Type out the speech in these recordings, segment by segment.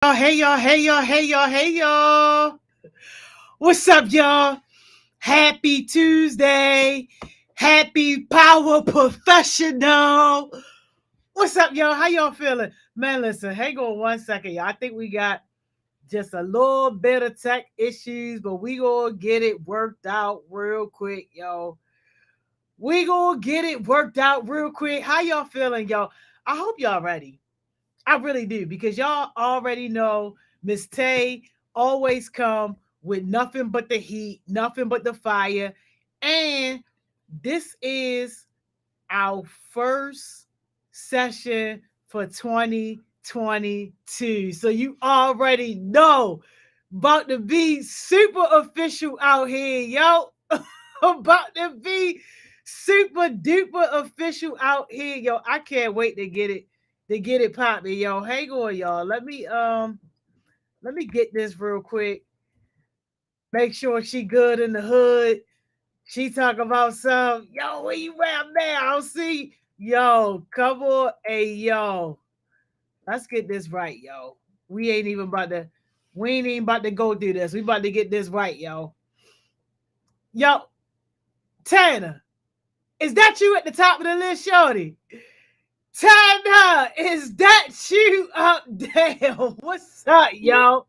Hey y'all, hey y'all, hey y'all, hey y'all. What's up, y'all? Happy Tuesday. Happy Power Professional. What's up, y'all? How y'all feeling? Man, listen, hang on 1 second, y'all. I think we got just a little bit of tech issues, but we gonna get it worked out real quick, yo. We gonna get it worked out real quick. How y'all feeling, y'all? I hope y'all ready. I really do because y'all already know Miss Tay always come with nothing but the heat, nothing but the fire. And this is our first session for 2022. So you already know about to be super official out here, yo. About to be super duper official out here, yo. I can't wait to get it popping, yo. Hang on, y'all. Let me get this real quick. Make sure she good in the hood. She talk about some, yo, where you at, man? I don't see. Yo, come on. Hey, yo. Let's get this right, yo. We ain't even about to, we ain't even about to go through this. We about to get this right, yo. Yo, Tanner, is that you at the top of the list, Shorty? Tanner, is that you up there? What's up, yo?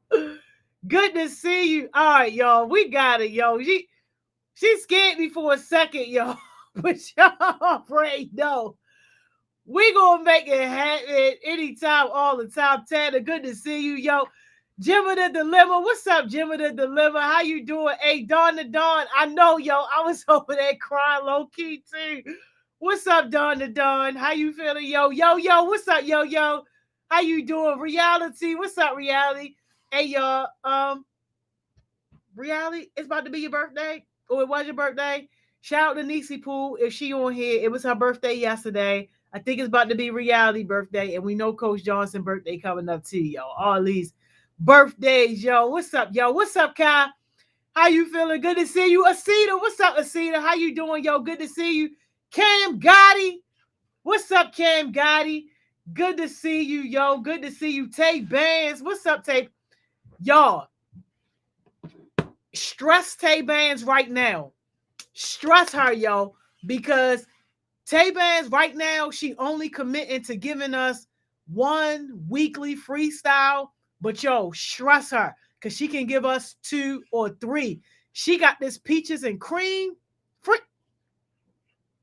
Good to see you. All right, y'all. We got it, yo. She scared me for a second, yo. But y'all already know. We gonna make it happen anytime, all the time. Tanner, good to see you, yo. Jimmy the Dilemma. What's up, Jimmy the Dilemma? How you doing? Hey, Dawn the Dawn. I know, yo. I was over there crying low key too. What's up, Dawn the Dawn? How you feeling, yo? Yo, yo. What's up, yo, yo? How you doing? Reality. What's up, Reality? Hey, y'all. Reality, it's about to be your birthday, or it was your birthday. Shout out to Niecy Pooh if she on here. It was her birthday yesterday. I think it's about to be Reality birthday, and we know Coach Johnson birthday coming up too, yo. All these birthdays, yo. What's up, yo? What's up, Kai? How you feeling? Good to see you, Asita. What's up, Asita? How you doing, yo? Good to see you, Cam Gotti. What's up, Cam Gotti? Good to see you, yo. Good to see you, Tay Bands. What's up, Tay? Y'all, stress Tay Bands right now. Stress her, yo, because Tay Bands right now, she only committing to giving us one weekly freestyle. But yo, stress her because she can give us two or three. She got this peaches and cream.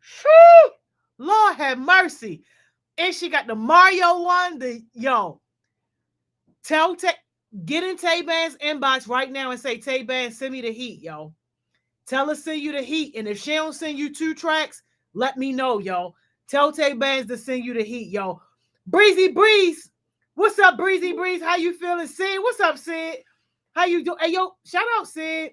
Free. Lord have mercy. And she got the Mario one. The yo, tell Tay, get in Tay Band's inbox right now and say, Tay Band, send me the heat, yo. Tell her send you the heat. And if she don't send you 2 tracks, let me know, yo. Tell Tay Bands to send you the heat, yo. Breezy Breeze. What's up, Breezy Breeze? How you feeling, Sid? What's up, Sid? How you doing? Hey, yo, shout out, Sid.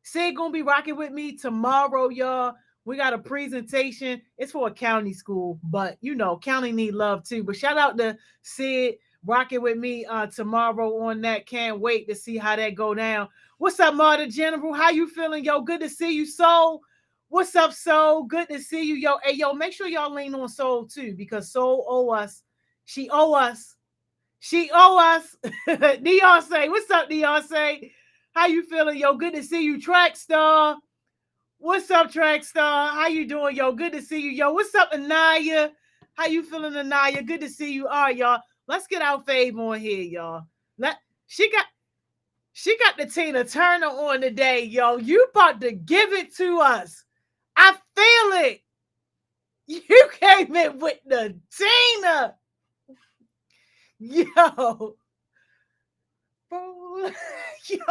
Sid gonna be rocking with me tomorrow, y'all. We got a presentation. It's for a county school, but you know, county need love too. But shout out to Sid rocking with me tomorrow on that. Can't wait to see how that go down. What's up, Marta General? How you feeling, yo? Good to see you, Soul. What's up, Soul? Good to see you, yo. Hey, yo, make sure y'all lean on Soul too, because Soul owe us. She owe us. She owe us. Beyonce, what's up, Beyonce? How you feeling, yo? Good to see you, Track Star. What's up, Track Star? How you doing, yo? Good to see you, yo. What's up, Anaya? How you feeling, Anaya? Good to see you. All right, y'all. Let's get our fave on here, y'all. She got the Tina Turner on today, yo. You about to give it to us. I feel it. You came in with the Tina. Yo. Bro. Yo.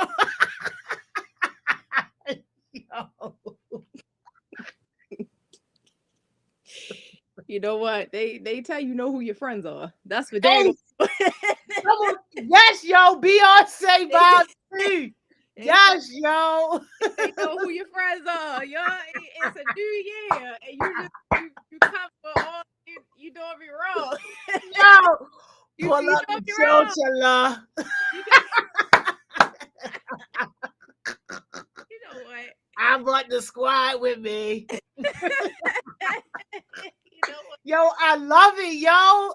Yo. You know what? They tell you know who your friends are. That's what Hey, they come on. Yes, yo. Beyonce Bob too. Yes, yo. they know who your friends are. Yo, it's a new year, and you come for all you doing me wrong. Yo. you Pull you up doing the me wrong. chinchilla. You, do, you know what? I brought the squad with me. You know what? Yo, I love it, yo.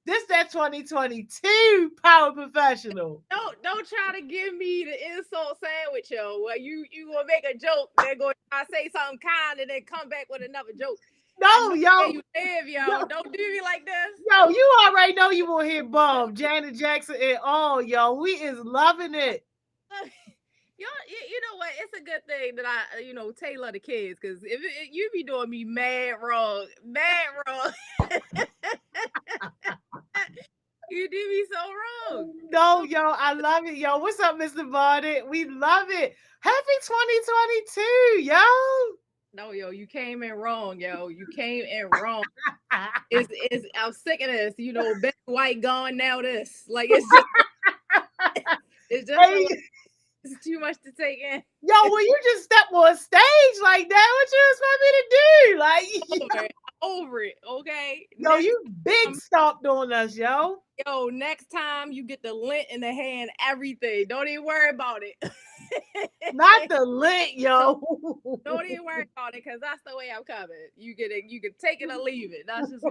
This that 2022 power professional. Don't try to give me the insult sandwich, yo. Well, you gonna make a joke, then go try to say something kind, and then come back with another joke. I No, know where yo, you live, yo. yo, Don't do me like this. yo, you already know you will hear Bob, Janet Jackson, and all, yo. We is loving it. You know what? It's a good thing that I, tailor the kids, because if you be doing me mad wrong, you do me so wrong. No, yo, I love it, yo. What's up, Mr. Barnett? We love it. Happy 2022, yo. No, yo, you came in wrong, yo. You came in wrong. I'm sick of this. Betty White gone now. This it's just Hey, it's too much to take in. yo, when you just step on stage like that, what you expect me to do? Like, Over it, okay? yo, you big stomped on us, yo. Yo, next time you get the lint in the hand, everything. Don't even worry about it. Not the lint, yo. Don't even worry about it, because that's the way I'm coming. You can take it or leave it. That's just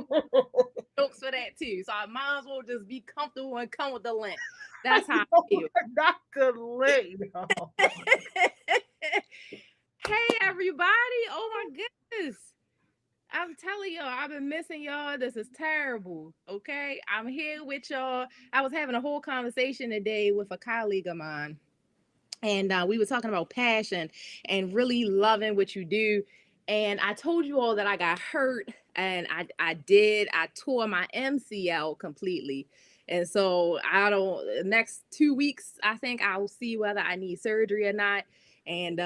jokes for that too. So I might as well just be comfortable and come with the lint. That's how I feel. Not the lint, yo. Hey everybody. Oh my goodness. I'm telling y'all, I've been missing y'all. This is terrible. Okay. I'm here with y'all. I was having a whole conversation today with a colleague of mine. And we were talking about passion and really loving what you do. And I told you all that I got hurt, and I tore my MCL completely. And so next 2 weeks, I think I'll see whether I need surgery or not. And,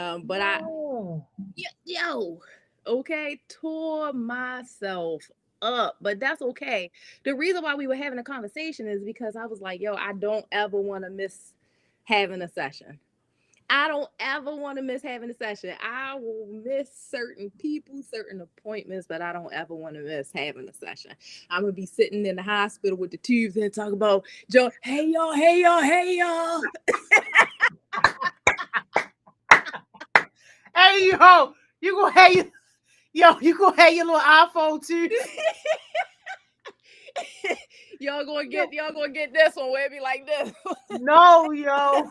okay, tore myself up, but that's okay. The reason why we were having a conversation is because I was like, yo, I don't ever want to miss having a session. I don't ever want to miss having a session. I will miss certain people, certain appointments, but I don't ever want to miss having a session. I'm going to be sitting in the hospital with the tubes and talk about, Joe, hey, y'all, hey, y'all, hey, y'all. Hey, yo, you gonna have your little iPhone too. Y'all gonna get this one where it be like this. No, yo.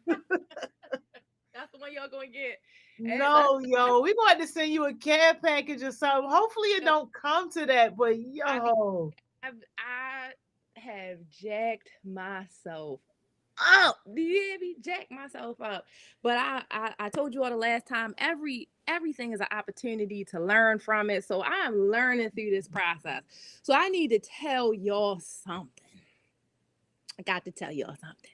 That's the one y'all gonna get. No, yo. We're going to have to send you a care package or something. Hopefully it don't come to that, but yo. I have jacked myself up. Do you hear me? Jack myself up. But I told you all the last time, everything is an opportunity to learn from it. So I'm learning through this process. So I need to tell y'all something. I got to tell y'all something.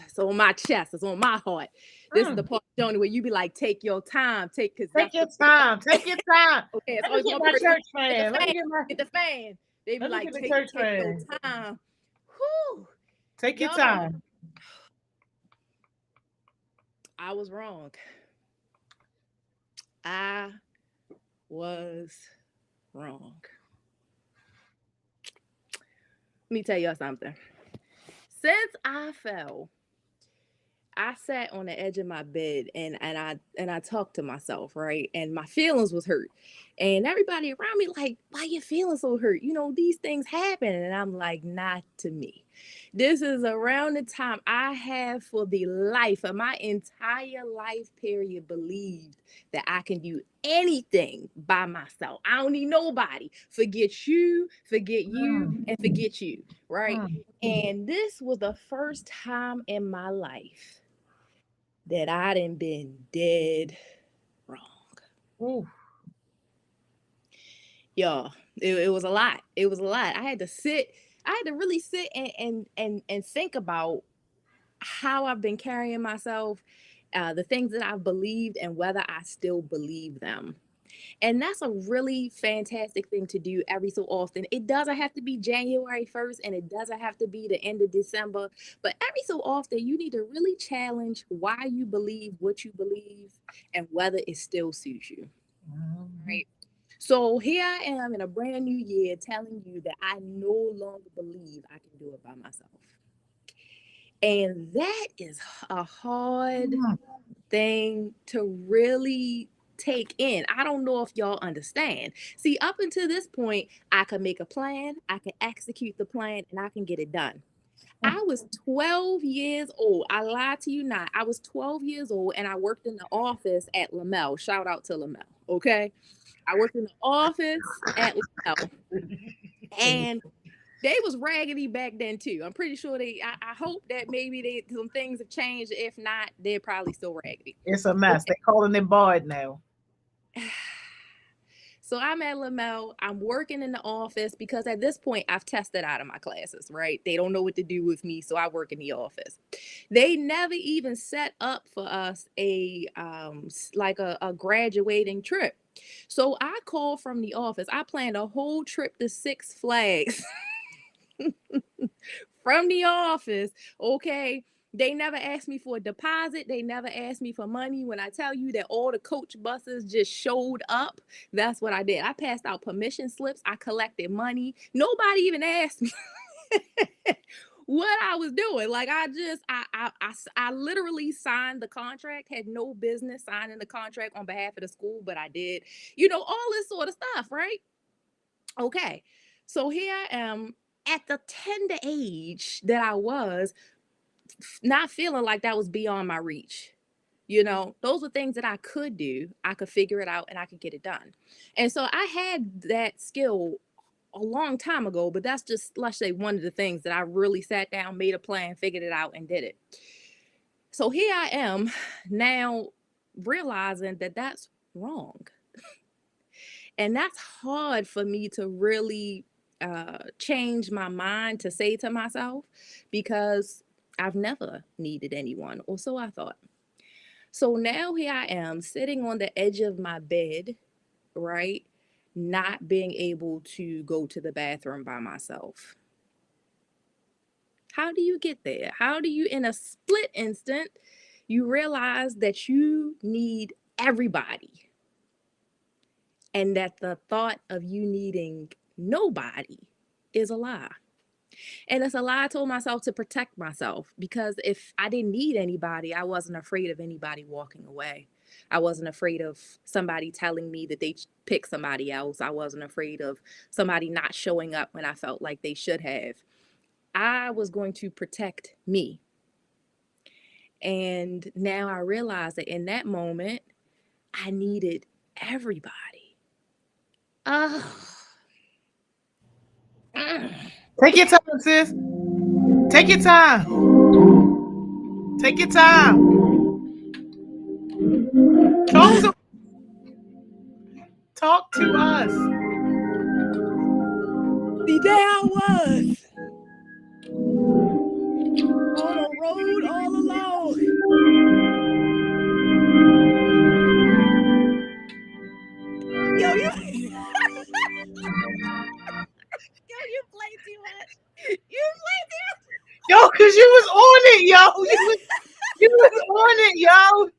It's on my chest. It's on my heart. This is the part, Joni, where you be like, take your time. Take your time. Take your time. Okay, it's Let me always get one my person. church fan. Get the fan. They be like, take your time. Whew. Take your time. I was wrong. I was wrong. Let me tell y'all something. Since I fell, I sat on the edge of my bed and I talked to myself, right? And my feelings was hurt. And everybody around me like, why you feeling so hurt? These things happen. And I'm like, not to me. This is around the time I have for the life of my entire life period believed that I can do anything by myself. I don't need nobody. Forget you, and forget you, right? And this was the first time in my life that I done been dead wrong. Ooh. Y'all, it was a lot. It was a lot. I had to really sit and think about how I've been carrying myself, the things that I've believed, and whether I still believe them. And that's a really fantastic thing to do every so often. It doesn't have to be January 1st, and it doesn't have to be the end of December, but every so often you need to really challenge why you believe what you believe and whether it still suits you. Right? So here I am in a brand new year telling you that I no longer believe I can do it by myself. And that is a hard thing to really take in. I don't know if y'all understand. See, up until this point, I could make a plan, I can execute the plan, and I can get it done. I was 12 years old. I lied to you not. I was 12 years old and I worked in the office at Lamel. Shout out to Lamel. Okay. I worked in the office at Lamel and they was raggedy back then too. I'm pretty sure I hope that maybe some things have changed. If not, they're probably still raggedy. It's a mess. Okay. They calling it barred now. So I'm at Lamel. I'm working in the office because at this point I've tested out of my classes, right? They don't know what to do with me, so I work in the office. They never even set up for us a graduating trip. So I called from the office. I planned a whole trip to Six Flags from the office. Okay. They never asked me for a deposit. They never asked me for money. When I tell you that all the coach buses just showed up, that's what I did. I passed out permission slips. I collected money. Nobody even asked me what I was doing. Like I literally signed the contract, had no business signing the contract on behalf of the school, but I did, all this sort of stuff, right? Okay. So here I am at the tender age that I was, not feeling like that was beyond my reach. Those were things that I could do. I could figure it out and I could get it done. And so I had that skill a long time ago, but that's just, let's say, one of the things that I really sat down, made a plan, figured it out, and did it. So here I am now realizing that that's wrong. And that's hard for me to really change my mind to say to myself, because I've never needed anyone, or so I thought. So now here I am sitting on the edge of my bed, right? Not being able to go to the bathroom by myself. How do you get there? How do you, in a split instant, you realize that you need everybody, and that the thought of you needing nobody is a lie? And it's a lie I told myself to protect myself, because if I didn't need anybody, I wasn't afraid of anybody walking away. I wasn't afraid of somebody telling me that they picked somebody else. I wasn't afraid of somebody not showing up when I felt like they should have. I was going to protect me. And now I realize that in that moment, I needed everybody. Oh. Take your time, sis. Take your time. Take your time. Talk to us. See, there I was on a road all alone. Yo, you play too much. You play too much. Yo, cause you was on it, yo. You was on it, yo.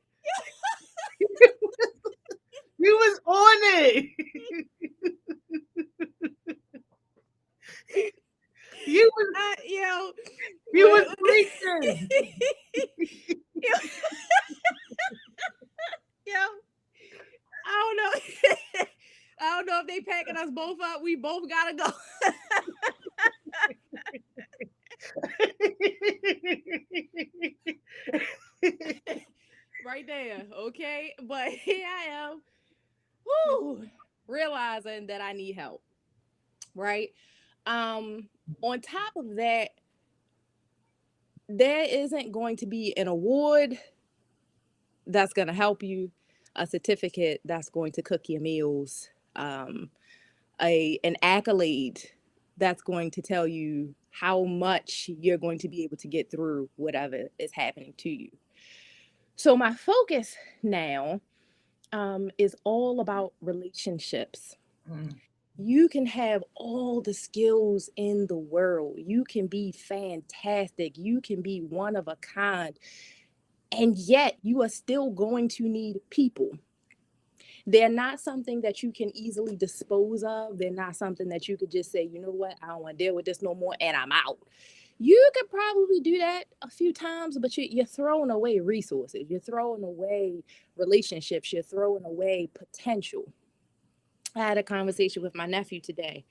You was on it. You was you was preaching. Yo, I don't know. I don't know if they packing us both up. We both gotta go. Right there, okay? But here I am, realizing that I need help, right? On top of that, there isn't going to be an award that's going to help you, a certificate that's going to cook your meals, an accolade that's going to tell you how much you're going to be able to get through whatever is happening to you. So my focus now is all about relationships. You can have all the skills in the world. You can be fantastic. You can be one of a kind. And yet you are still going to need people. They're not something that you can easily dispose of. They're not something that you could just say, you know what, I don't want to deal with this no more, and I'm out. You could probably do that a few times, but you're throwing away resources. You're throwing away relationships. You're throwing away potential. I had a conversation with my nephew today.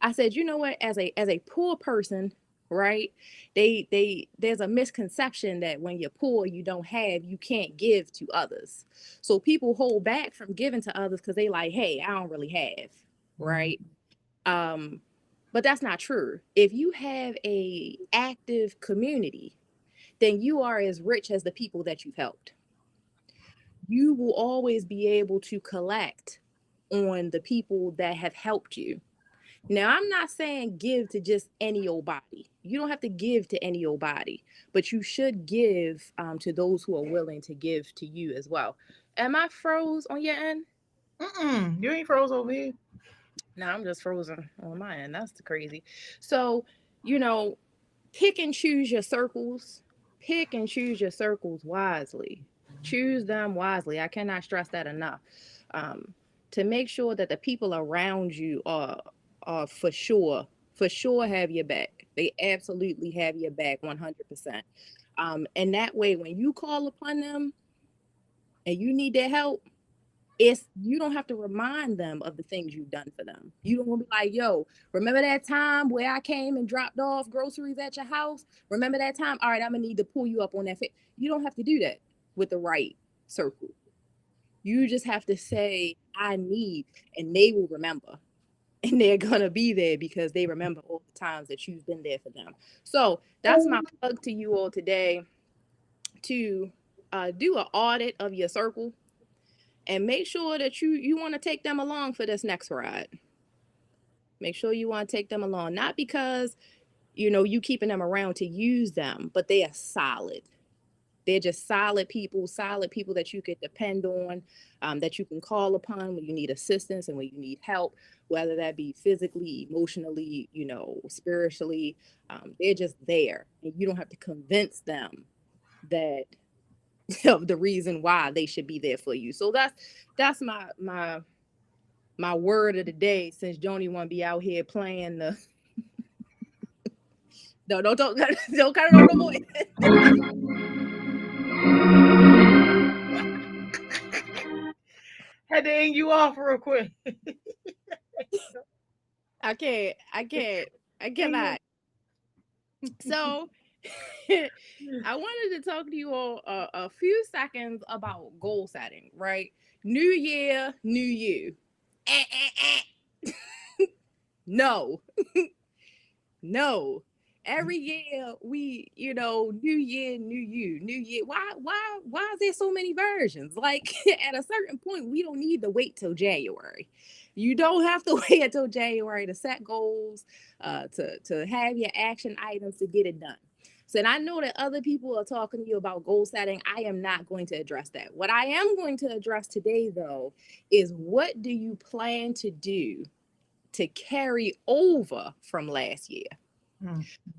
I said, you know what, as a poor person, right? They there's a misconception that when you're poor, you don't have, you can't give to others. So people hold back from giving to others because they like, hey, I don't really have, right? Um, but that's not true. If you have a active community, then you are as rich as the people that you've helped. You will always be able to collect on the people that have helped you. Now, I'm not saying give to just any old body. You don't have to give to any old body, but you should give to those who are willing to give to you as well. Am I froze on your end? You ain't froze over here. No, I'm just frozen on my end. That's the crazy. So, you know, pick and choose your circles. Pick and choose your circles wisely. Choose them wisely. I cannot stress that enough. Um, to make sure that the people around you are for sure have your back. They absolutely have your back 100%. And that way, when you call upon them and you need their help, it's you don't have to remind them of the things you've done for them. You don't want to be like, yo, remember that time where I came and dropped off groceries at your house? Remember that time? All right, I'm gonna need to pull you up on that. You don't have to do that with the right circle. You just have to say, I need, and they will remember. And they're gonna be there because they remember all the times that you've been there for them. So that's my plug to you all today, to do an audit of your circle and make sure that you want to take them along for this next ride. Make sure you want to take them along, not because you keeping them around to use them, but they are solid. They're just solid people that you could depend on, that you can call upon when you need assistance and when you need help, whether that be physically, emotionally, spiritually. They're just there, and you don't have to convince them that of the reason why they should be there for you. So that's my word of the day. Since Joni want to be out here playing the no, don't don't cut it on no more. Had to end you off real quick. I cannot. So I wanted to talk to you all a few seconds about goal setting, right? New year, new you. No, no. Every year we, new year, new you, new year. Why is there so many versions? Like at a certain point, we don't need to wait till January. You don't have to wait until January to set goals, to have your action items to get it done. So, and I know that other people are talking to you about goal setting. I am not going to address that. What I am going to address today, though, is what do you plan to do to carry over from last year?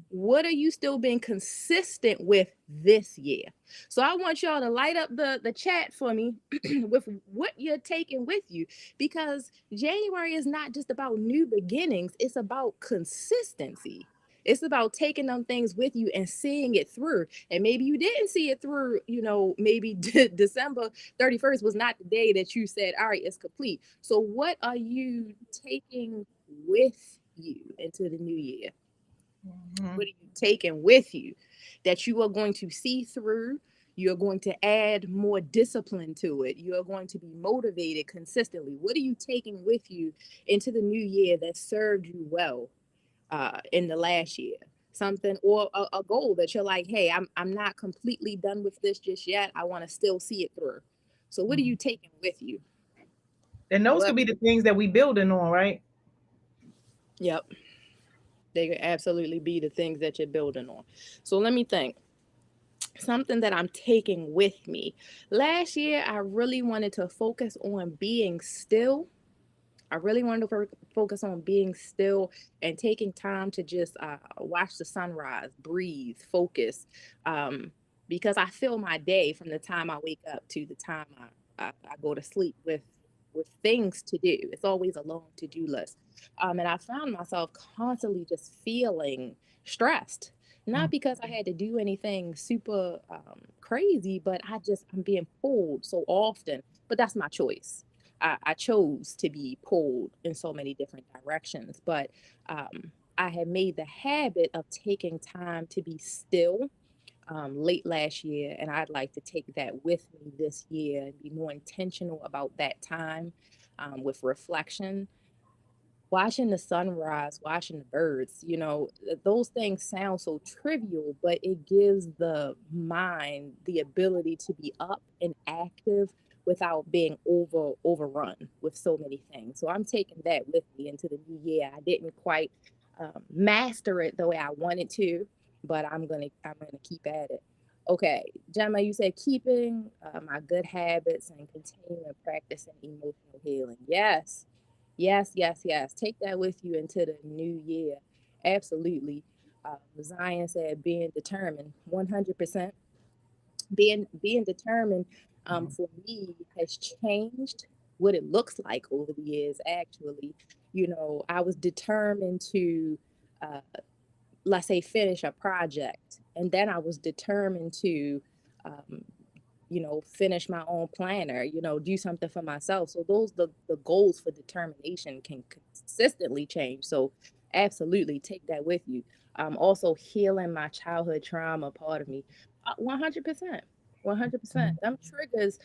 What are you still being consistent with this year? So I want y'all to light up the chat for me with what you're taking with you, because January is not just about new beginnings, it's about consistency. It's about taking them things with you and seeing it through. And maybe you didn't see it through, maybe December 31st was not the day that you said, all right, it's complete. So what are you taking with you into the new year? What are you taking with you that you are going to see through? You're going to add more discipline to it. You are going to be motivated consistently. What are you taking with you into the new year that served you well in the last year? Something or a goal that you're like, hey, I'm not completely done with this just yet. I want to still see it through. So what are you taking with you? And those could be the things that we building on, right? Yep. They could absolutely be the things that you're building on. So let me think. Something that I'm taking with me. Last year, I really wanted to focus on being still. I really wanted to focus on being still and taking time to just watch the sunrise, breathe, focus, because I fill my day from the time I wake up to the time I go to sleep with things to do. It's always a long to-do list. And I found myself constantly just feeling stressed Not because I had to do anything super crazy, but I'm being pulled so often. But that's my choice. I chose to be pulled in so many different directions, but I had made the habit of taking time to be still late last year, and I'd like to take that with me this year and be more intentional about that time with reflection, watching the sunrise, watching the birds, those things sound so trivial, but it gives the mind the ability to be up and active without being overrun with so many things. So I'm taking that with me into the new year. I didn't quite master it the way I wanted to, but I'm gonna keep at it. Okay, Gemma, you said keeping my good habits and continuing practicing emotional healing. Yes. Yes, yes, yes. Take that with you into the new year. Absolutely. Zion said being determined, 100%. Being determined for me has changed what it looks like over the years, actually. I was determined to, uh, let's say, finish a project, and then I was determined to um, finish my own planner, do something for myself. So the goals for determination can consistently change. So absolutely take that with you. Also healing my childhood trauma part of me. 100%. 100%. Them triggers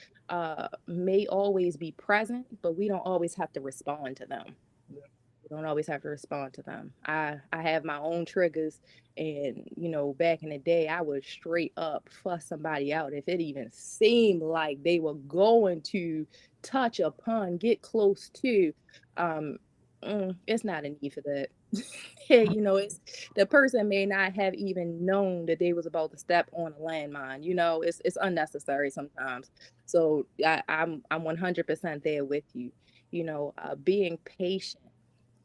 may always be present, but we don't always have to respond to them. You don't always have to respond to them. I have my own triggers, and back in the day, I would straight up fuss somebody out if it even seemed like they were going to touch upon, get close to. Um, it's not a need for that. It's the person may not have even known that they was about to step on a landmine. It's unnecessary sometimes. So I'm 100% there with you. Being patient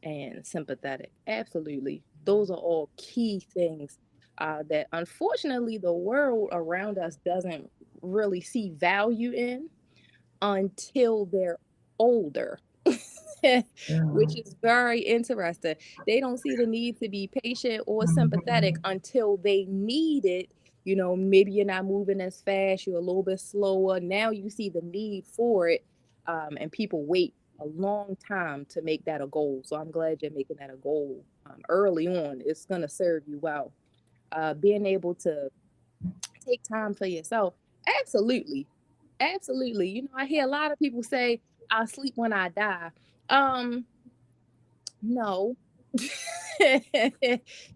and sympathetic. Absolutely. Those are all key things that unfortunately the world around us doesn't really see value in until they're older. Which is very interesting. They don't see the need to be patient or sympathetic until they need it. Maybe you're not moving as fast, you're a little bit slower. Now you see the need for it, and people wait a long time to make that a goal. So I'm glad you're making that a goal early on. It's going to serve you well. Being able to take time for yourself. Absolutely. Absolutely. I hear a lot of people say, I'll sleep when I die. Um, no.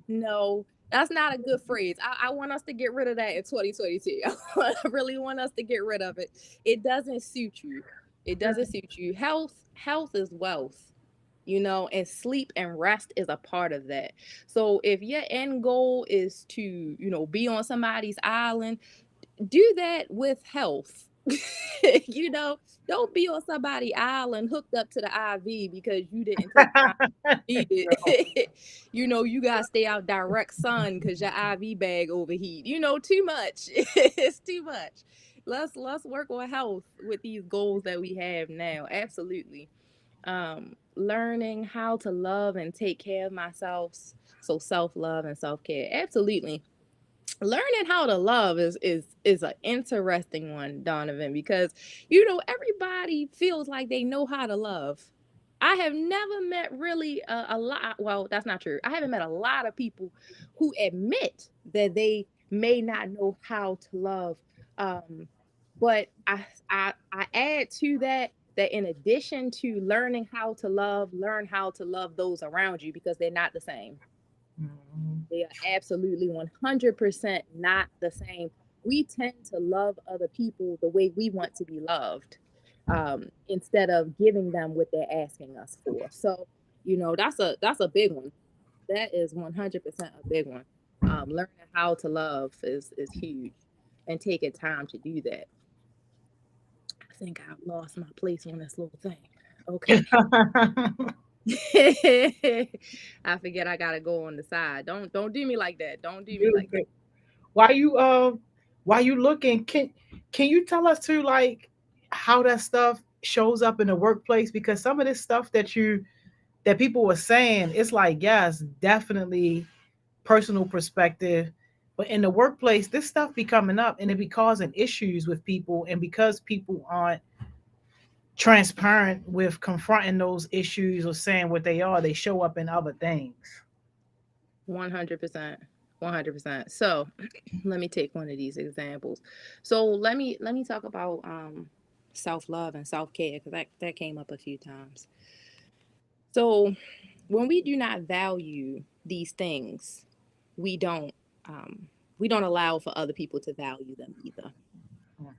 No, that's not a good phrase. I want us to get rid of that in 2022. I really want us to get rid of it. It doesn't suit you. It doesn't suit you. Health is wealth, and sleep and rest is a part of that. So if your end goal is to, be on somebody's island, do that with health. you know, don't be on somebody's island hooked up to the IV because you didn't take time to feed it. You gotta stay out direct sun because your IV bag overheat. Too much. It's too much. Let's work on health with these goals that we have now. Absolutely. Learning how to love and take care of myself. So self-love and self-care. Absolutely. Learning how to love is an interesting one, Donovan, because everybody feels like they know how to love. I have never met really a lot. Well, that's not true. I haven't met a lot of people who admit that they may not know how to love. Um, but I add to that in addition to learning how to love, learn how to love those around you because they're not the same. They are absolutely 100% not the same. We tend to love other people the way we want to be loved, instead of giving them what they're asking us for. So, that's a big one. That is 100% a big one. Learning how to love is huge, and taking time to do that. I think I've lost my place on this little thing. Okay. I forget I gotta go on the side. Don't do me like that. Don't do me like that. Why you why you looking? Can you tell us too, like, how that stuff shows up in the workplace? Because some of this stuff that people were saying, it's like, yes, definitely personal perspective. But in the workplace, this stuff be coming up and it be causing issues with people. And because people aren't transparent with confronting those issues or saying what they are, they show up in other things. 100%. 100%. So, let me take one of these examples. So, let me talk about self-love and self-care because that came up a few times. So, when we do not value these things, we don't we don't allow for other people to value them either.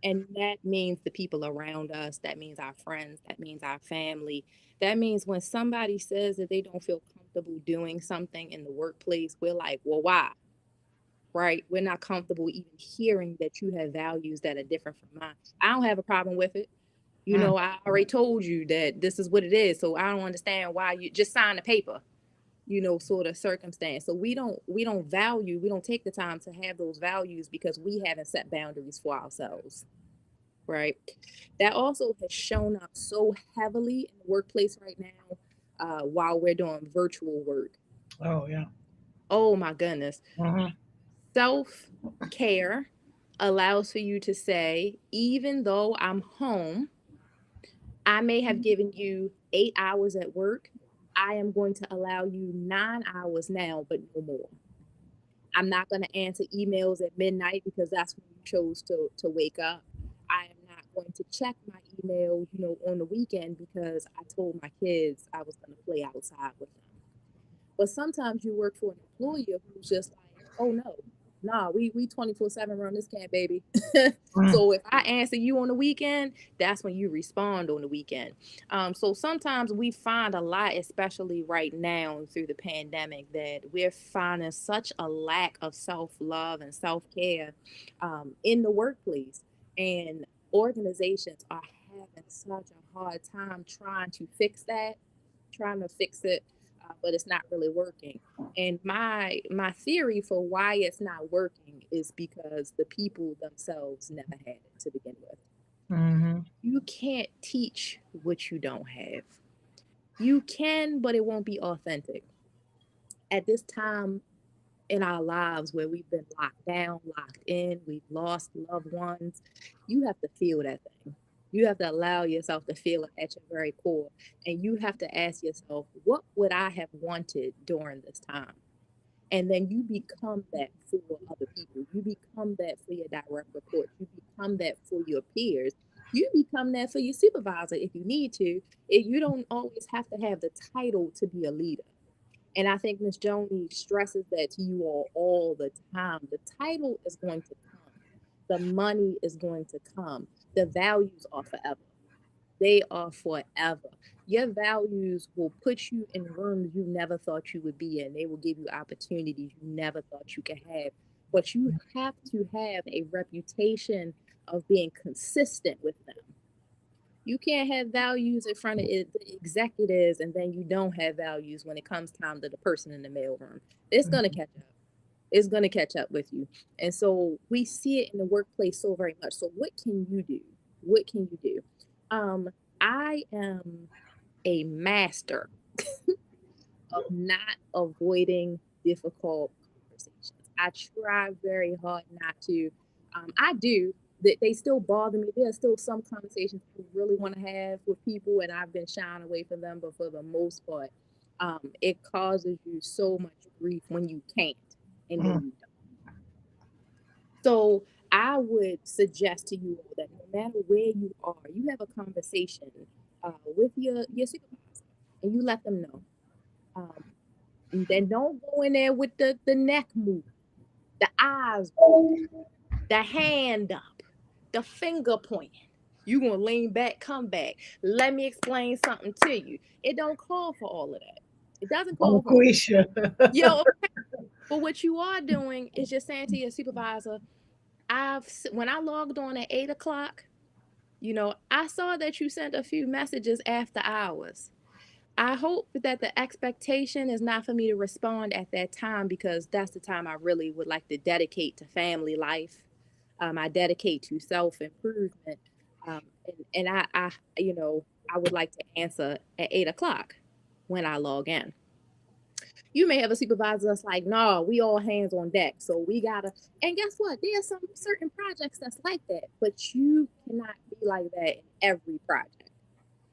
And that means the people around us, that means our friends, that means our family. That means when somebody says that they don't feel comfortable doing something in the workplace, we're like, well, why? Right? We're not comfortable even hearing that you have values that are different from mine. I don't have a problem with it. Mm. I already told you that this is what it is. So I don't understand why you just sign the paper, sort of circumstance. So we don't take the time to have those values because we haven't set boundaries for ourselves. Right. That also has shown up so heavily in the workplace right now, while we're doing virtual work. Oh yeah. Oh my goodness. Hmm. Self care allows for you to say, even though I'm home, I may have given you 8 hours at work. I am going to allow you 9 hours now, but no more. I'm not going to answer emails at midnight because that's when you chose to wake up. I am not going to check my email, on the weekend because I told my kids I was going to play outside with them. But sometimes you work for an employer who's just like, oh no, nah, we 24/7 run this camp, baby. Mm. So if I answer you on the weekend, that's when you respond on the weekend. So sometimes we find a lot, especially right now through the pandemic, that we're finding such a lack of self-love and self-care in the workplace. And organizations are having such a hard time trying to fix that, trying to fix it, but it's not really working. And my theory for why it's not working is because the people themselves never had it to begin with. Hmm. You can't teach what you don't have. You can, but it won't be authentic. At this time in our lives where we've been locked down, locked in, we've lost loved ones, you have to feel that thing. You have to allow yourself to feel it at your very core. And you have to ask yourself, what would I have wanted during this time? And then you become that for other people. You become that for your direct reports. You become that for your peers. You become that for your supervisor if you need to. You don't always have to have the title to be a leader. And I think Miss Joni stresses that to you all the time. The title is going to come. The money is going to come. The values are forever. They are forever. Your values will put you in rooms you never thought you would be in. They will give you opportunities you never thought you could have. But you have to have a reputation of being consistent with them. You can't have values in front of the executives and then you don't have values when it comes time to the person in the mailroom. It's going to catch up. It's going to catch up with you. And so we see it in the workplace so very much. So what can you do? What can you do? Um, I am a master of not avoiding difficult conversations. I try very hard not to. I do. They still bother me. There are still some conversations I really want to have with people, and I've been shying away from them. But for the most part, it causes you so much grief when you can't and when Mm. you don't. So I would suggest to you all that no matter where you are, you have a conversation with your supervisor, and you let them know. Um, and then don't go in there with the neck move, the eyes rolling, the hand up, the finger pointing. You gonna lean back, come back. Let me explain something to you. It don't call for all of that. It doesn't Oh, call for all. Quisha. Yo, but what you are doing is just saying to your supervisor, when I logged on at 8 o'clock, I saw that you sent a few messages after hours. I hope that the expectation is not for me to respond at that time because that's the time I really would like to dedicate to family life. I dedicate to self improvement, and I would like to answer at 8 o'clock when I log in. You may have a supervisor that's like, "No, we all hands on deck, so we gotta." And guess what? There's some certain projects that's like that, but you cannot be like that in every project.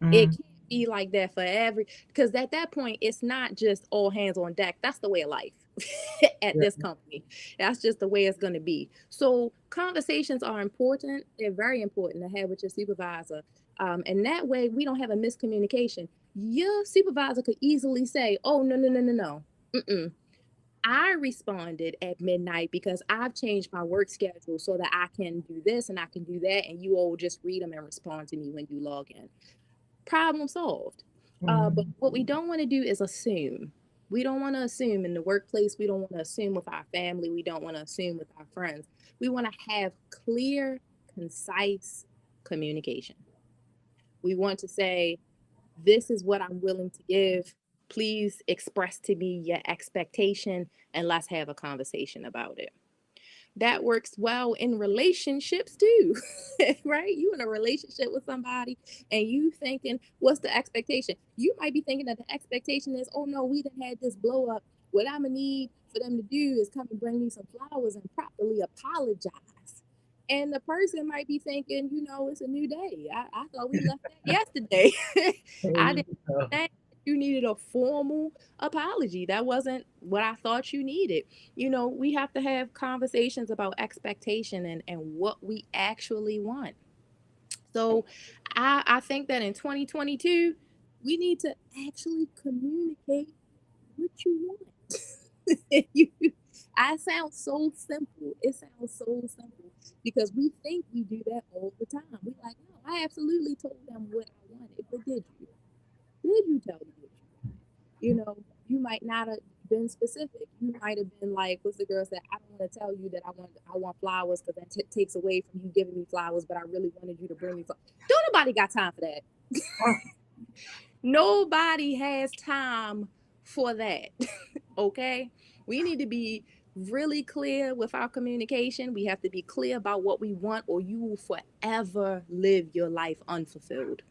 It Mm, can't be like that for every, because at that point it's not just all hands on deck. That's the way of life at yeah. this company. That's just the way it's going to be. So conversations are important. They're very important to have with your supervisor, and that way we don't have a miscommunication. Your supervisor could easily say, "Oh, no, no, no, no, no, mm-mm. I responded at midnight because I've changed my work schedule so that I can do this and I can do that, and you all just read them and respond to me when you log in." Problem solved. But Mm, what we don't want to do is assume. We don't want to assume in the workplace. We don't want to assume with our family. We don't want to assume with our friends. We want to have clear, concise communication. We want to say, "This is what I'm willing to give. Please express to me your expectation and let's have a conversation about it." That works well in relationships too. Right? You in a relationship with somebody and you thinking, what's the expectation? You might be thinking that the expectation is, "Oh no, we done had this blow up. What I'm gonna need for them to do is come and bring me some flowers and properly apologize." And the person might be thinking, "It's a new day. I thought we left that yesterday." there I you didn't go. understand you needed a formal apology. That wasn't what I thought you needed. We have to have conversations about expectation and what we actually want. So I think that in 2022, we need to actually communicate what you want. you, I sound so simple. It sounds so simple because we think we do that all the time. We like, no, I absolutely told them what I wanted, but did you? Did you tell them what you wanted? You might not have been specific. You might have been like, what's the girl said? "I don't want to tell you that I want flowers because that takes away from you giving me flowers, but I really wanted you to bring me flowers." Don't nobody got time for that. Nobody has time for that. Okay? We need to be really clear with our communication. We have to be clear about what we want, or you will forever live your life unfulfilled.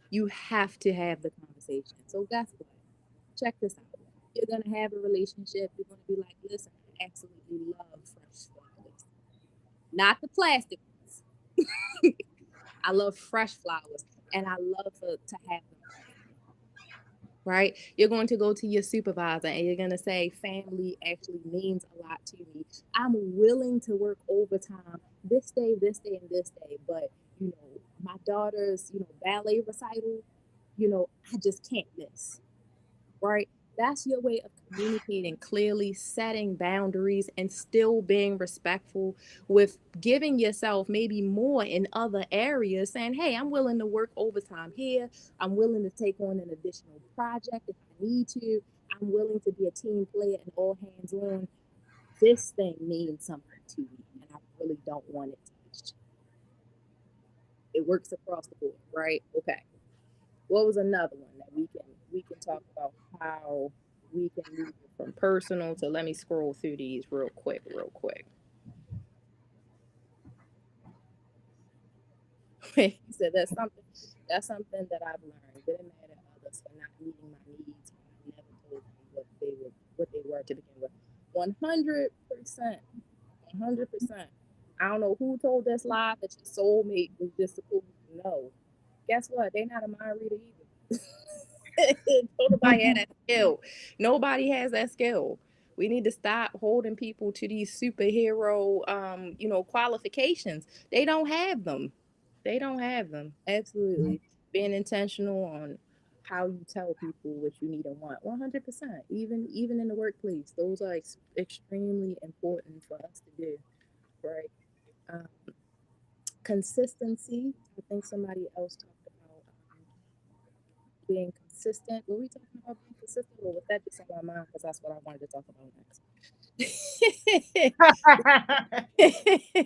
You have to have the conversation. So guess what? Check this out. You're gonna have a relationship. You're gonna be like, "Listen, I absolutely love fresh flowers, not the plastic ones. I love fresh flowers, and I love to have them often." Right? You're going to go to your supervisor and you're gonna say, "Family actually means a lot to me. I'm willing to work overtime this day, and this day, but my daughter's ballet recital, I just can't miss." Right? That's your way of communicating clearly, setting boundaries, and still being respectful with giving yourself maybe more in other areas, saying, "Hey, I'm willing to work overtime here. I'm willing to take on an additional project if I need to. I'm willing to be a team player and all hands on. This thing means something to me, and I really don't want it touched." It works across the board, right? Okay. What was another one that we can talk about how we can move it from personal to, let me scroll through these real quick. You said that's something that I've learned. Getting mad at others for not meeting my needs when I never told them what they were to begin with. 100%. 100%. I don't know who told this lie that your soulmate was just supposed to know. Guess what? They're not a mind reader either. Nobody had that skill. Nobody has that skill. We need to stop holding people to these superhero, qualifications. They don't have them. They don't have them. Absolutely. Being intentional on how you tell people what you need and want. 100%. Even in the workplace, those are extremely important for us to do. Right. Um, Consistency. I think somebody else talked about being consistent. Were we talking about being consistent, or was that just on my mind? Because that's what I wanted to talk about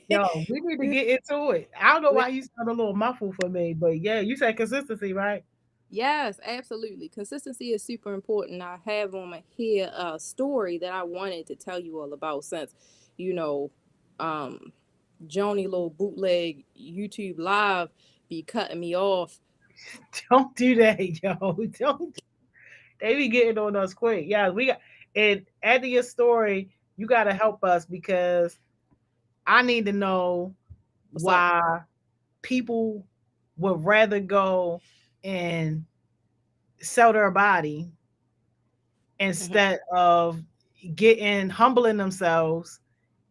Yo, we need to next. get into it. I don't know We- why you sound a little muffled for me, but yeah, you said consistency, right? yes, absolutely. Consistency is super important. I have on my here a story that I wanted to tell you all about, since you know, um, Joni little bootleg YouTube live be cutting me off. Don't do that, yo. Don't. They be getting on us quick. Yeah, we got. And add to your story, you got to help us because I need to know What's up? why people would rather go and sell their body Hmm. instead of getting humbling themselves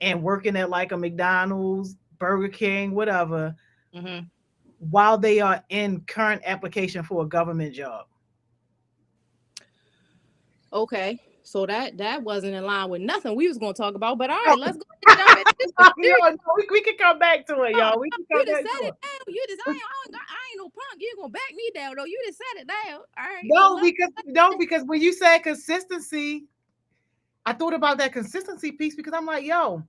and working at like a McDonald's, Burger King, whatever, Hmm. while they are in current application for a government job. Okay, so that wasn't in line with nothing we was gonna talk about. But all right, No, let's go ahead and jump into this. yo, no, we can come back to it, Oh, y'all. We can you come just back said to it down. You just I ain't no punk. You gonna back me down though. You just said it down. All right, so no, let's. because no, because when you said consistency, I thought about that consistency piece because I'm like, yo,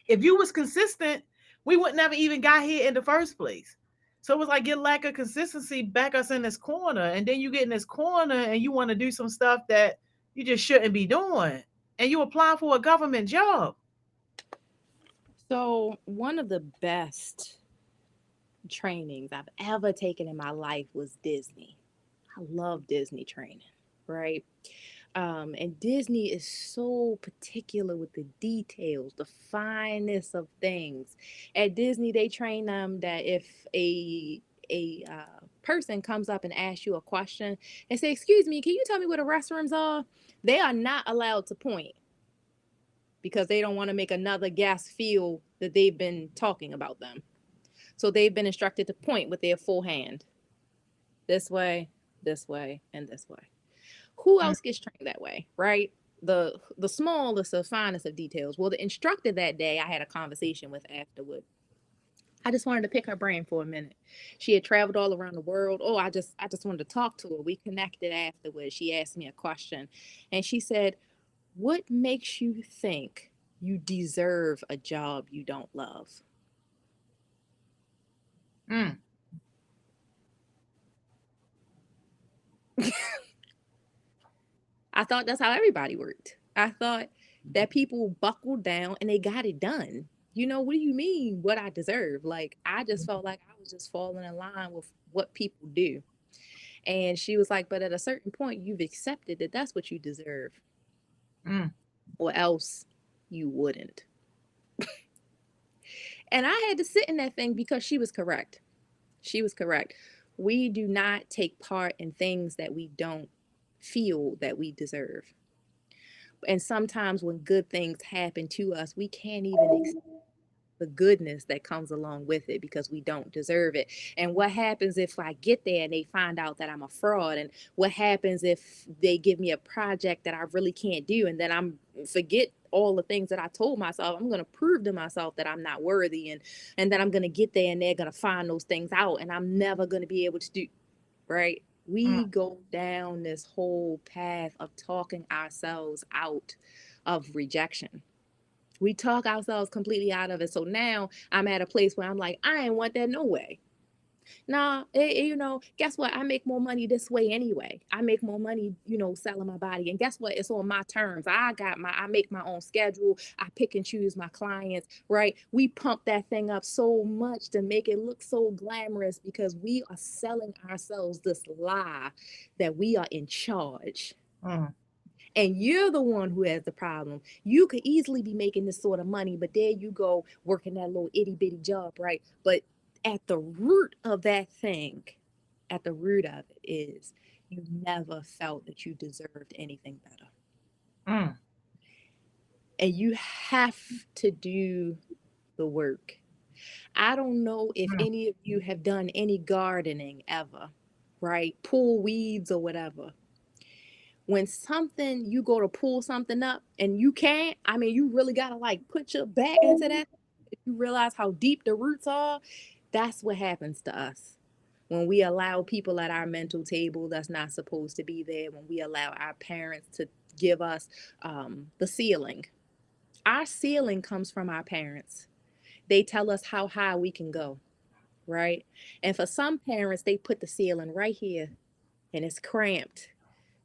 if you was consistent, we would never even got here in the first place. So it was like your lack of consistency back us in this corner, and then you get in this corner and you want to do some stuff that you just shouldn't be doing, and you apply for a government job. So one of the best trainings I've ever taken in my life was Disney. I love Disney training, right? And Disney is so particular with the details, the finest of things. At Disney, they train them that if a person comes up and asks you a question and say, "Excuse me, can you tell me where the restrooms are?" They are not allowed to point because they don't want to make another guest feel that they've been talking about them. So they've been instructed to point with their full hand this way, and this way. Who Mm, else gets trained that way, right? The smallest, the finest of details. Well, the instructor that day I had a conversation with afterward. I just wanted to pick her brain for a minute. She had traveled all around the world. Oh, I just wanted to talk to her. We connected afterwards. She asked me a question, and she said, "What makes you think you deserve a job you don't love?" mm, I thought that's how everybody worked. I thought that people buckled down and they got it done. What do you mean what I deserve? Like, I just felt like I was just falling in line with what people do. And she was like, but at a certain point, you've accepted that that's what you deserve, mm, or else you wouldn't. And I had to sit in that thing because she was correct. She was correct. We do not take part in things that we don't feel that we deserve. And sometimes when good things happen to us, we can't even accept the goodness that comes along with it because we don't deserve it. And what happens if I get there and they find out that I'm a fraud? And what happens if they give me a project that I really can't do? And then I'm forget all the things that I told myself. I'm going to prove to myself that I'm not worthy. And then I'm going to get there and they're going to find those things out. And I'm never going to be able to do, right? mm, We go down this whole path of talking ourselves out of rejection. We talk ourselves completely out of it. So now I'm at a place where I'm like, I ain't want that no way. Nah, guess what? I make more money this way anyway. I make more money, selling my body. And guess what? It's on my terms. I make my own schedule. I pick and choose my clients, right? We pump that thing up so much to make it look so glamorous because we are selling ourselves this lie that we are in charge, mm, and you're the one who has the problem. You could easily be making this sort of money, but there you go working that little itty bitty job, right? But at the root of that thing, at the root of it is you never felt that you deserved anything better. mm, And you have to do the work. I don't know if mm. any of you have done any gardening ever, right? Pull weeds or whatever. When something you go to pull something up and you can't, I mean, you really gotta like put your back into that. If you realize how deep the roots are, that's what happens to us when we allow people at our mental table that's not supposed to be there, when we allow our parents to give us the ceiling. Our ceiling comes from our parents. They tell us how high we can go, right? And for some parents, they put the ceiling right here and it's cramped,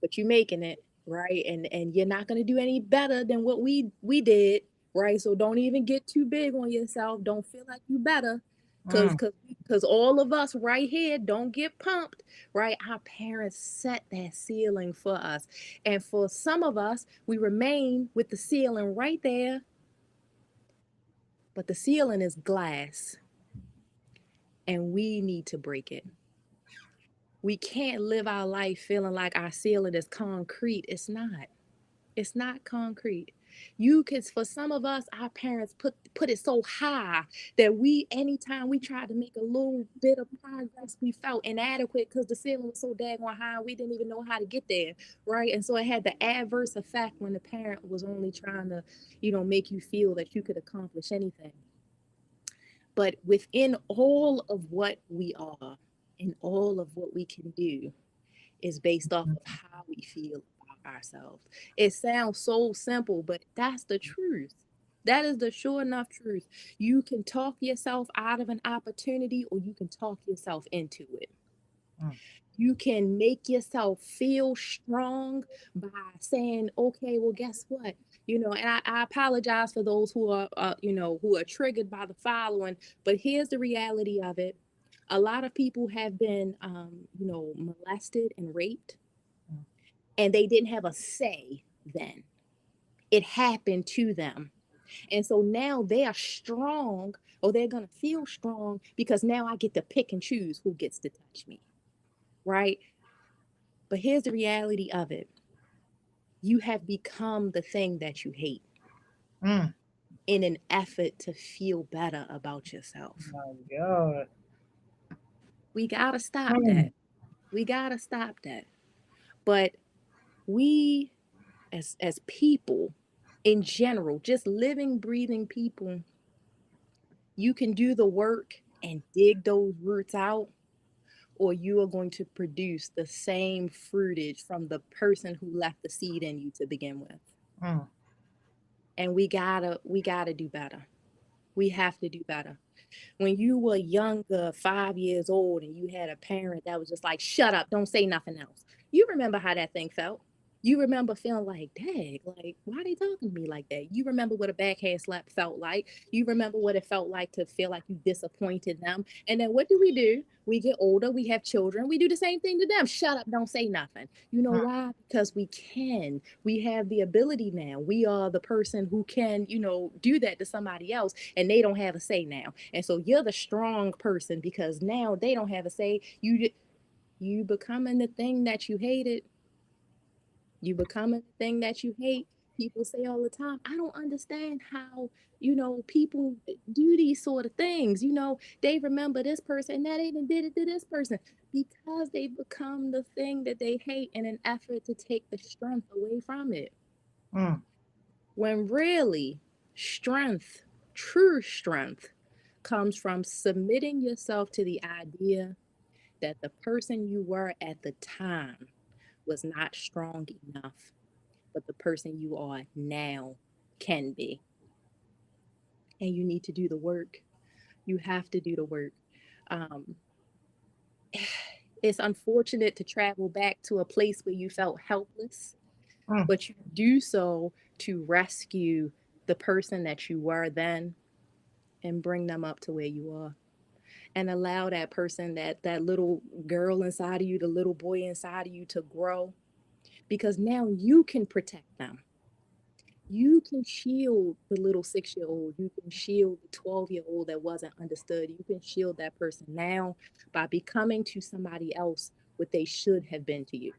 but you're making it, right? And you're not going to do any better than what we did, right? So don't even get too big on yourself. Don't feel like you better. Cause, Mm. cause, cause all of us right here don't get pumped, right? Our parents set that ceiling for us. And for some of us, we remain with the ceiling right there, but the ceiling is glass and we need to break it. We can't live our life feeling like our ceiling is concrete. It's not. It's not concrete. You can, for some of us, our parents put it so high that we, anytime we tried to make a little bit of progress, we felt inadequate because the ceiling was so daggone high, we didn't even know how to get there, right? And so it had the adverse effect when the parent was only trying to, make you feel that you could accomplish anything. But within all of what we are and all of what we can do, is based off of how we feel about ourselves. It sounds so simple, but that's the truth. That is the sure enough truth. You can talk yourself out of an opportunity or you can talk yourself into it. Mm. You can make yourself feel strong by saying, okay, well, guess what? And I apologize for those who are, who are triggered by the following, but here's the reality of it. A lot of people have been, molested and raped, Mm. and they didn't have a say then. It happened to them. And so now they are strong, or they're going to feel strong because now I get to pick and choose who gets to touch me, right? But here's the reality of it: you have become the thing that you hate Mm. in an effort to feel better about yourself. My God. We got to stop Mm. that. We got to stop that. But we, as people in general, just living, breathing people, you can do the work and dig those roots out, or you are going to produce the same fruitage from the person who left the seed in you to begin with. Mm. And we gotta do better. We have to do better. When you were younger, 5 years old, and you had a parent that was just like, shut up, don't say nothing else. You remember how that thing felt. You remember feeling like, dang, like, why are they talking to me like that? You remember what a backhand slap felt like. You remember what it felt like to feel like you disappointed them. And then what do? We get older, we have children, we do the same thing to them. Shut up, don't say nothing. You know Mm. why? Because we can. We have the ability now. We are the person who can, do that to somebody else, and they don't have a say now. And so you're the strong person because now they don't have a say. You becoming the thing that you hated. You becoming the thing that you hate. People say all the time, I don't understand how, people do these sort of things. They remember this person and that even did it to this person because they become the thing that they hate in an effort to take the strength away from it. Mm. When really, strength, true strength, comes from submitting yourself to the idea that the person you were at the time was not strong enough, but the person you are now can be. And you need to do the work. You have to do the work. Um, it's unfortunate to travel back to a place where you felt helpless, Mm. but you do so to rescue the person that you were then and bring them up to where you are, and allow that person, that little girl inside of you, the little boy inside of you, to grow, because now you can protect them. You can shield the little 6-year old. You can shield the 12-year old that wasn't understood. You can shield that person now by becoming to somebody else what they should have been to you.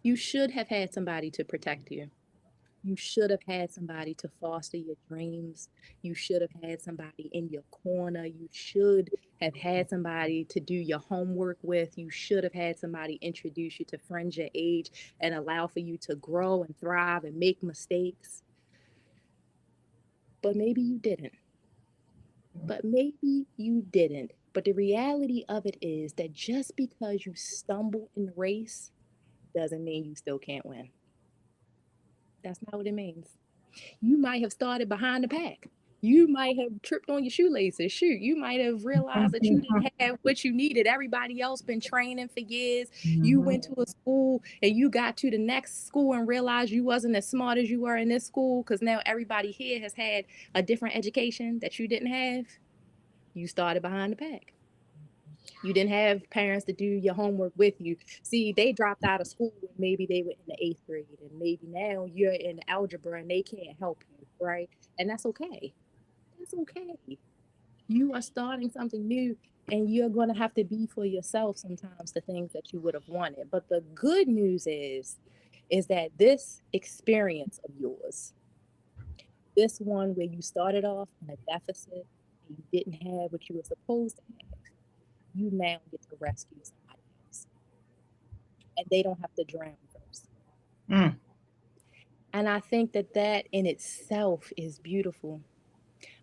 You should have had somebody to protect you. You should have had somebody to foster your dreams. You should have had somebody in your corner. You should have had somebody to do your homework with. You should have had somebody introduce you to friends your age and allow for you to grow and thrive and make mistakes. But maybe you didn't. But maybe you didn't. But the reality of it is that just because you stumble in the race doesn't mean you still can't win. That's not what it means. You might have started behind the pack. You might have tripped on your shoelaces. Shoot, you might have realized that you didn't have what you needed. Everybody else been training for years. You Mhm. went to a school and you got to the next school and realized you wasn't as smart as you were in this school because now everybody here has had a different education that you didn't have. You started behind the pack. You didn't have parents to do your homework with you. See, they dropped out of school when maybe they were in the eighth grade, and maybe now you're in algebra and they can't help you, right? And that's okay. That's okay. You are starting something new, and you're going to have to be for yourself sometimes the things that you would have wanted. But the good news is that this experience of yours, this one where you started off in a deficit and you didn't have what you were supposed to have, you now get to rescue somebody else, and they don't have to drown first. Mm. And I think that that in itself is beautiful.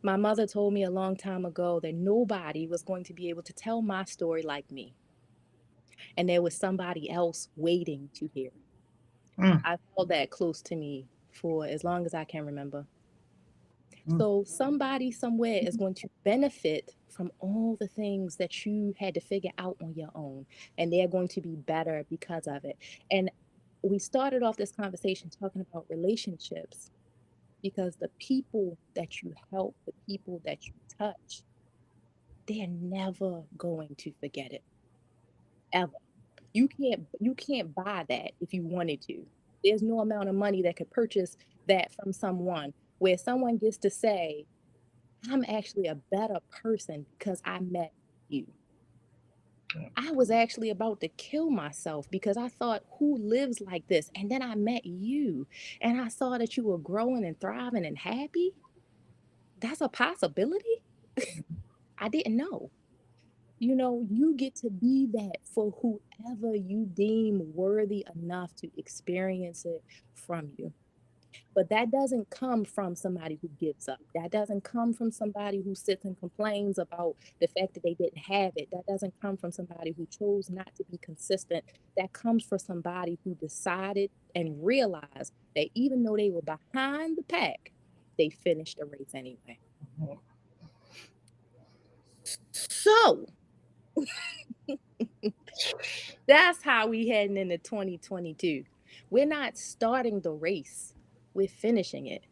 My mother told me a long time ago that nobody was going to be able to tell my story like me, and there was somebody else waiting to hear it. Mm. I've held that close to me for as long as I can remember. Mm. So somebody somewhere is going to benefit from all the things that you had to figure out on your own, and they're going to be better because of it. And we started off this conversation talking about relationships because the people that you help, the people that you touch, they're never going to forget it ever. You can't buy that if you wanted to. There's no amount of money that could purchase that from someone where someone gets to say, I'm actually a better person because I met you. I was actually about to kill myself because I thought, who lives like this? And then I met you and I saw that you were growing and thriving and happy. That's a possibility. I didn't know. You know, you get to be that for whoever you deem worthy enough to experience it from you. But that doesn't come from somebody who gives up. That doesn't come from somebody who sits and complains about the fact that they didn't have it. That doesn't come from somebody who chose not to be consistent. That comes from somebody who decided and realized that even though they were behind the pack, they finished the race anyway. So that's how we heading into 2022. We're not starting the race. We're finishing it.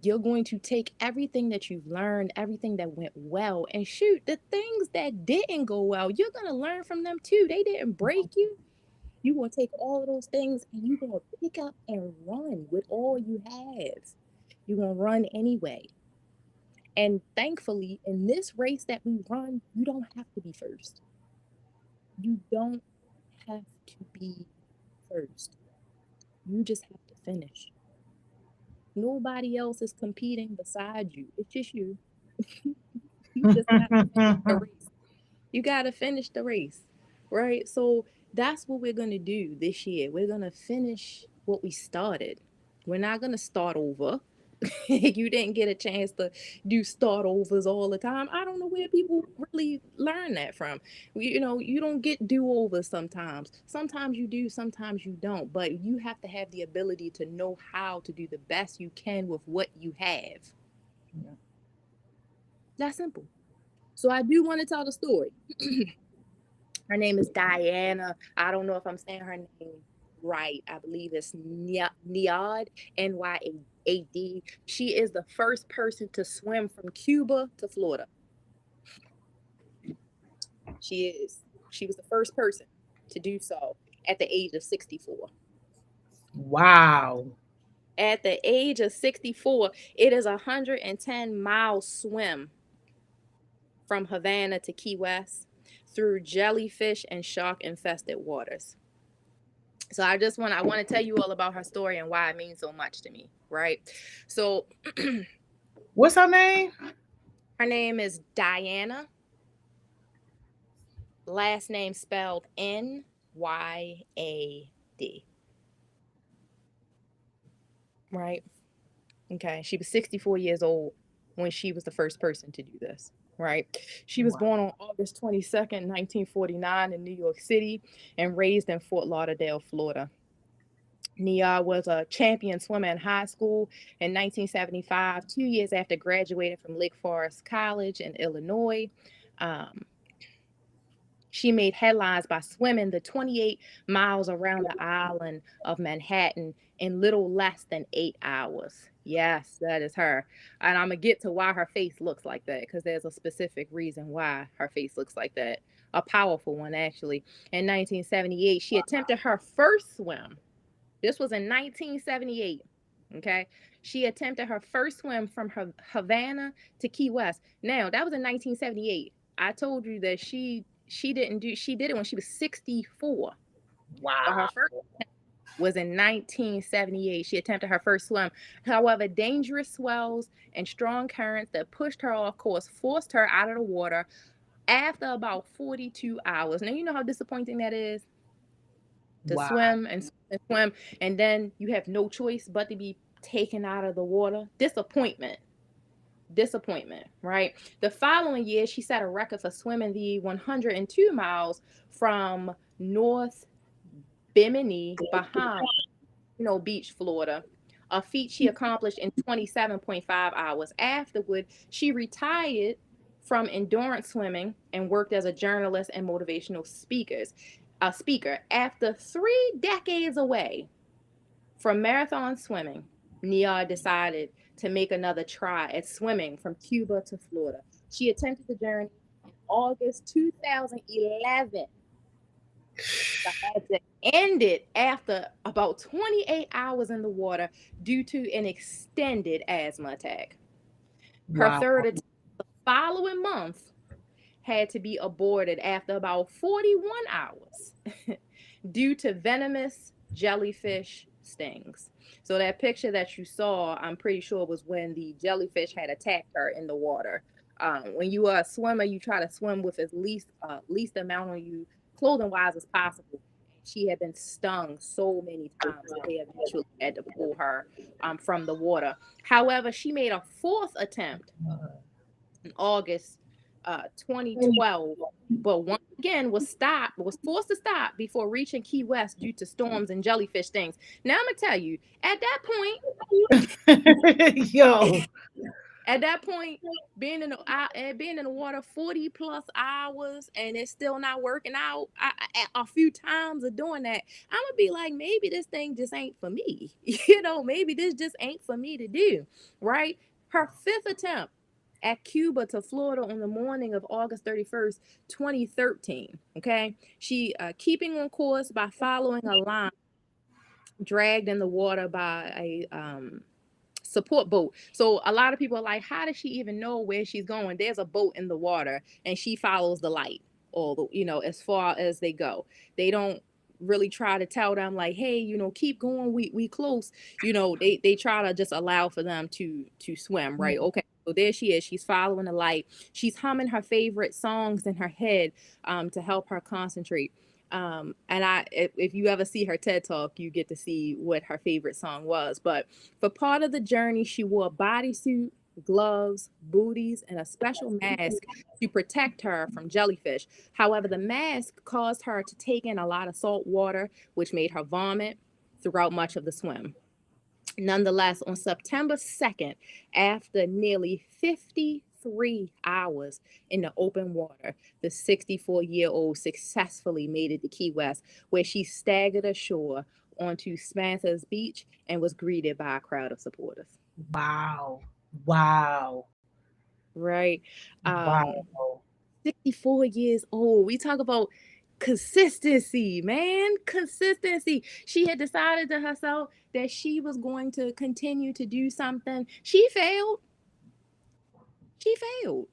You're going to take everything that you've learned, everything that went well, and shoot, the things that didn't go well, you're going to learn from them too. They didn't break you. You're going to take all of those things and you're going to pick up and run with all you have. You're going to run anyway. And thankfully, in this race that we run, you don't have to be first. You don't have to be first. You just have to finish. Nobody else is competing beside you. It's just you. You just got to finish the race. You got to finish the race, right? So that's what we're going to do this year. We're going to finish what we started. We're not going to start over. You didn't get a chance to do start overs all the time. I don't know where people really learn that from. You know, you don't get do overs sometimes. Sometimes you do, sometimes you don't. But you have to have the ability to know how to do the best you can with what you have. That's simple. So I do want to tell the story. Her name is Diana. I don't know if I'm saying her name right. I believe it's Nyad, Nyad. She is the first person to swim from Cuba to Florida. She is. She was the first person to do so at the age of 64. Wow. At the age of 64, it is a 110-mile swim from Havana to Key West through jellyfish and shark infested waters. So I want to tell you all about her story and why it means so much to me, right? So What's her name? her name is Diana, last name spelled Nyad, right? Okay, she was 64 years old when she was the first person to do this, right? She was Wow. born on August 22nd, 1949 in New York City and raised in Fort Lauderdale, Florida. Nia was a champion swimmer in high school in 1975, 2 years after graduating from Lake Forest College in Illinois. Um, she made headlines by swimming the 28 miles around the island of Manhattan in little less than 8 hours. Yes, that is her. And I'm going to get to why her face looks like that, because there's a specific reason why her face looks like that. A powerful one, actually. In 1978, she attempted her first swim. This was in 1978. Okay. She attempted her first swim from Havana to Key West. Now, that was in 1978. I told you that she did it when she was 64. But Wow. her first was in 1978. She attempted her first swim. However, dangerous swells and strong currents that pushed her off course forced her out of the water after about 42 hours. Now, you know how disappointing that is to Wow. swim and swim and swim, and then you have no choice but to be taken out of the water. Disappointment. Disappointment, right? The following year, she set a record for swimming the 102 miles from North Bimini, Bahamas, Beach, Florida, a feat she accomplished in 27.5 hours. Afterward, she retired from endurance swimming and worked as a journalist and motivational speaker. After 3 decades away from marathon swimming, Nia decided to make another try at swimming from Cuba to Florida. She attempted the journey in August 2011, but had to end it after about 28 hours in the water due to an extended asthma attack. Her Wow. third attempt the following month had to be aborted after about 41 hours due to venomous jellyfish stings. So that picture that you saw, I'm pretty sure was when the jellyfish had attacked her in the water. When you are a swimmer, you try to swim with as least amount on you clothing wise as possible. She had been stung so many times that they eventually had to pull her from the water. However, she made a fourth attempt in August 2012, but once again was forced to stop before reaching Key West due to storms and jellyfish stings. Now I'm gonna tell you, Yo. at that point, being in the water 40 plus hours and it's still not working out, a few times of doing that, I'm gonna be like, maybe this thing just ain't for me. Maybe this just ain't for me to do, right? Her fifth attempt at Cuba to Florida on the morning of August 31st, 2013. Okay. She keeping on course by following a line dragged in the water by a support boat. So a lot of people are like, how does she even know where she's going? There's a boat in the water and she follows the light all as far as they go. They don't really try to tell them like, hey, keep going, we close. They try to just allow for them to swim, right? Okay. So there she is. She's following the light. She's humming her favorite songs in her head to help her concentrate. If you ever see her TED Talk, you get to see what her favorite song was. But for part of the journey, she wore a bodysuit, gloves, booties, and a special mask to protect her from jellyfish. However, the mask caused her to take in a lot of salt water, which made her vomit throughout much of the swim. Nonetheless, on September 2nd, after nearly 53 hours in the open water, the 64-year-old successfully made it to Key West, where she staggered ashore onto Smantha's Beach and was greeted by a crowd of supporters. Wow. Wow. Right? Wow. 64 years old. We talk about consistency, man. Consistency. She had decided to herself that she was going to continue to do something. She failed. She failed.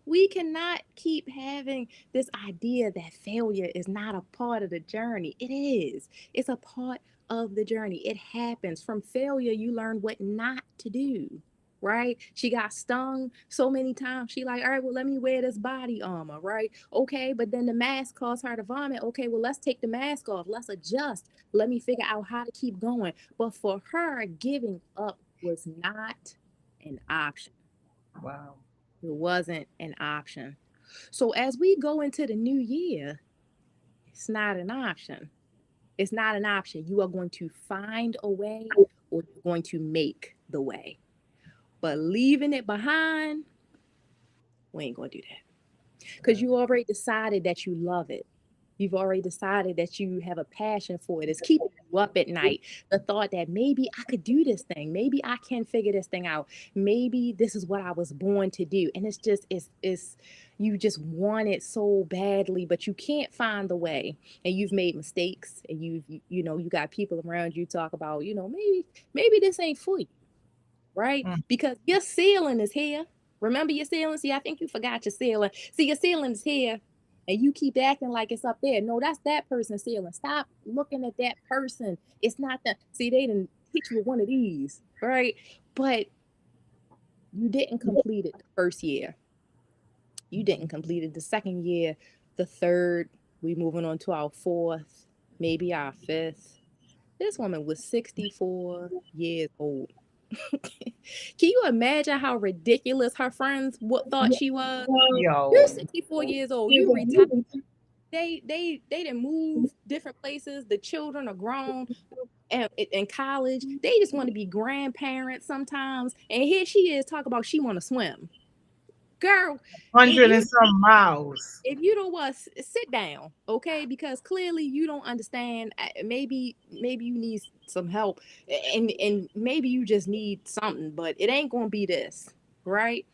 We cannot keep having this idea that failure is not a part of the journey. It is. It's a part of the journey. It happens. From failure, you learn what not to do. Right? She got stung so many times. She like, all right, well, let me wear this body armor, right? Okay, but then the mask caused her to vomit. Okay, well, let's take the mask off. Let's adjust. Let me figure out how to keep going. But for her, giving up was not an option. Wow. It wasn't an option. So as we go into the new year, it's not an option. It's not an option. You are going to find a way or you're going to make the way. But leaving it behind, we ain't going to do that. Because you already decided that you love it. You've already decided that you have a passion for it. It's keeping you up at night. The thought that maybe I could do this thing. Maybe I can figure this thing out. Maybe this is what I was born to do. And it's just, it's, you just want it so badly, but you can't find the way. And you've made mistakes, and you know, you got people around you talk about, you know, maybe this ain't for you, right? Mm. Because your ceiling is here. Remember your ceiling? See, I think you forgot your ceiling. See, your ceiling is here, and you keep acting like it's up there. No, that's that person's ceiling. Stop looking at that person. It's not that. See, they didn't hit you with one of these, right? But you didn't complete it the first year. You didn't complete it the second year, the third. We moving on to our fourth, maybe our fifth. This woman was 64 years old. Can you imagine how ridiculous her friends thought she was? You're Yo. 64 years old. You retired. They didn't move different places. The children are grown and in college. They just want to be grandparents sometimes. And here she is talking about she want to swim. Girl, if 100 you and some miles. if you don't want to sit down, okay, because clearly you don't understand. Maybe you need some help, and maybe you just need something, but it ain't gonna be this, right?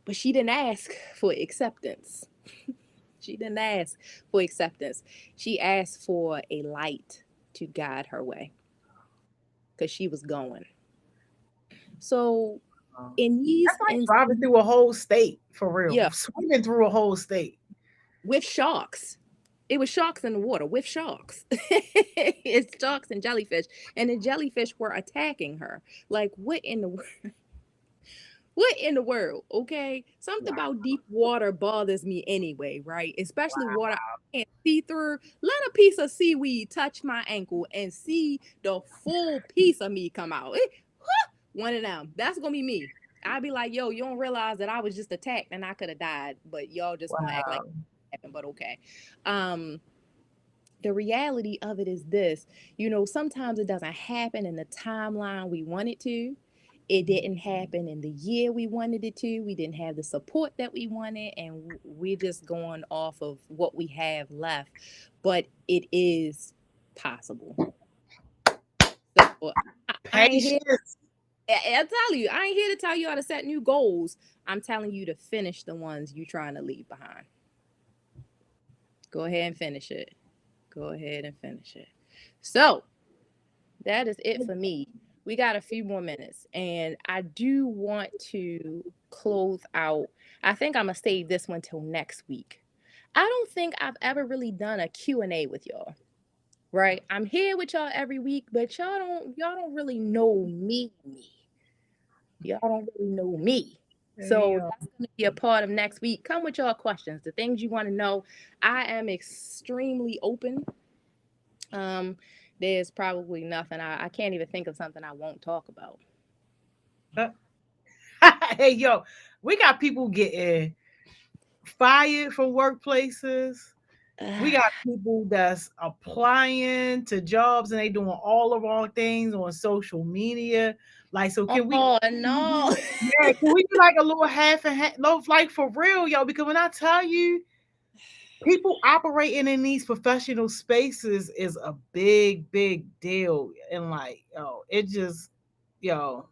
But she didn't ask for acceptance. She didn't ask for acceptance. She asked for a light to guide her way, because she was going. So in these That's like in driving through a whole state for real. yeah, Swimming through a whole state. with sharks. It was sharks in the water with sharks. It's sharks and jellyfish, and the jellyfish were attacking her. Like what in the what in the world? Okay, something Wow. about deep water bothers me anyway, right? Especially water I can't see through. Let a piece of seaweed touch my ankle and see the full piece of me come out. One of them. That's gonna be me. I'd be like, yo, you don't realize that I was just attacked and I could have died, but y'all just gonna act like Wow. it happened. But okay. Um, the reality of it is this, you know, sometimes it doesn't happen in the timeline we want it to. It didn't happen in the year we wanted it to. We didn't have the support that we wanted, and we're just going off of what we have left. But it is possible. So I ain't here. Patience. I'll tell you, I ain't here to tell you how to set new goals. I'm telling you to finish the ones you're trying to leave behind. Go ahead and finish it. Go ahead and finish it. So that is it for me. We got a few more minutes, and I do want to close out. I think I'm gonna save this one till next week. I don't think I've ever really done a Q&A with y'all, right? I'm here with y'all every week, but y'all don't really know me. Y'all don't really know me. So Damn. that's going to be a part of next week. Come with y'all questions, the things you want to know. I am extremely open. Um, there's probably nothing. I can't even think of something I won't talk about. Uh, hey, yo, we got people getting fired from workplaces. We got people that's applying to jobs and they doing all the wrong things on social media. Like, so can we? Oh no. Yeah, can we do like a little half and half? No, like for real, yo. Because when I tell you, people operating in these professional spaces is a big, big deal, and like, yo, it just, yo,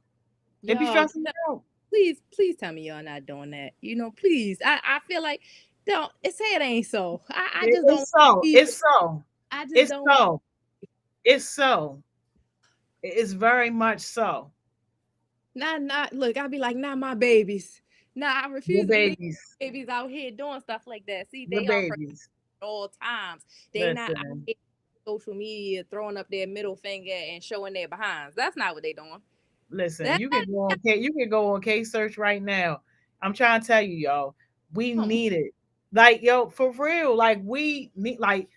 it be Yo, stressing me out. please tell me y'all not doing that. You know, please. I feel like don't say it ain't so. I just don't It's so, believe it. it's so, I just it's don't. so, it's so, it's very much so. Not look, I'll be like, not my babies. Nah, I The refuse to believe babies, babies out here doing stuff like that. See, the they are protected babies. at all times. They not out Listen, here on social media throwing up their middle finger and showing their behinds. That's not what they doing. listen. That You can go on K search right now. I'm trying to tell you, y'all, we huh. need it. Like, yo, for real. Like we need like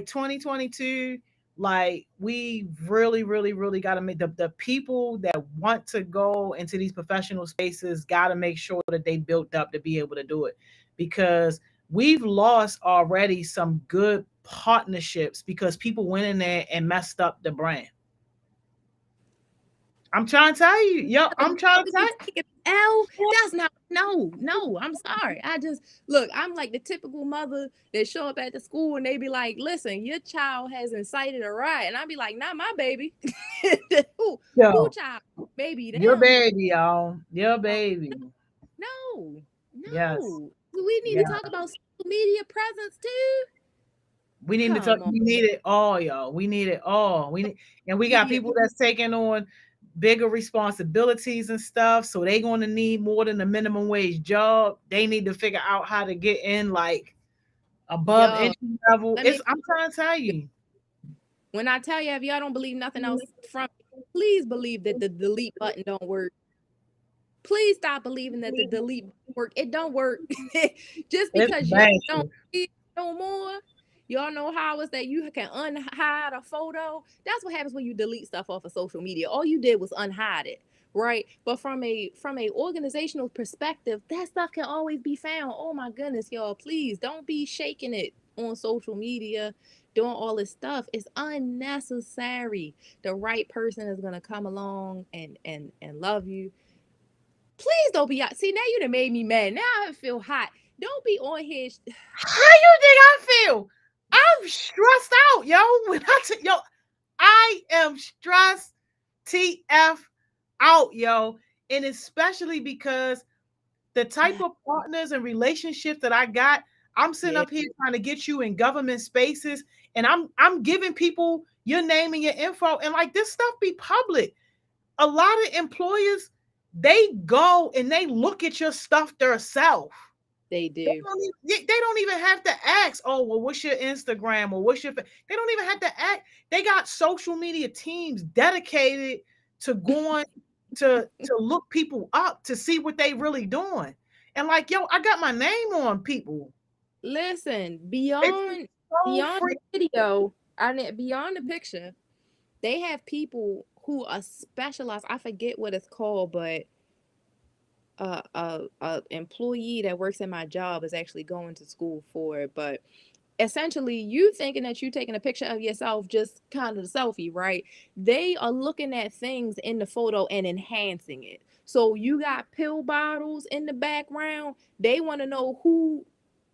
2022. Like we really, really, really got to make the people that want to go into these professional spaces got to make sure that they built up to be able to do it, because we've lost already some good partnerships because people went in there and messed up the brand. I'm trying to tell you. Yo, I'm trying to tell L, you. that's not no. I'm sorry. I just look. I'm like the typical mother that show up at the school and they be like, "Listen, your child has incited a riot," and I be like, "Not my baby." Who Yo, child? Baby your them. baby, y'all. Your Oh, baby. no, Yes. no. We need to Yeah. talk about social media presence too. We need to talk. Come on, We need it all, y'all. We need it all. We need, and we got media. people that's taking on bigger responsibilities and stuff. So they going to need more than a minimum wage job. They need to figure out how to get in like above Yo, entry level. let me. It's. I'm trying to tell you. When I tell you, if y'all don't believe nothing else from, please believe that the delete button don't work. Please stop believing that the delete work. It don't work. Just It's because y'all don't bad. see it no more. Y'all know how it's that you can unhide a photo. That's what happens when you delete stuff off of social media. All you did was unhide it, right? But from a organizational perspective, that stuff can always be found. Oh my goodness, y'all, please don't be shaking it on social media, doing all this stuff. It's unnecessary. The right person is gonna come along and love you. Please don't be out. See, now you done made me mad. Now I feel hot. Don't be on here. How you think I feel? I'm stressed out, yo. Yo, I am stressed TF out, yo. And especially because the type of partners and relationships that I got, I'm sitting Yeah, up here trying to get you in government spaces, and I'm giving people your name and your info, and like this stuff be public. A lot of employers, they go and they look at your stuff themselves. they do. They don't even have to ask, oh, well, what's your Instagram or what's your. They don't even have to ask. They got social media teams dedicated to going to look people up to see what they really doing. And like, yo, I got my name on people. Listen, It's so beyond free. the video, beyond the picture, they have people who are specialized. I forget what it's called, but a employee that works in my job is actually going to school for it. But essentially you thinking that you taking a picture of yourself, just kind of the selfie, right? They are looking at things in the photo and enhancing it. So you got pill bottles in the background. They want to know who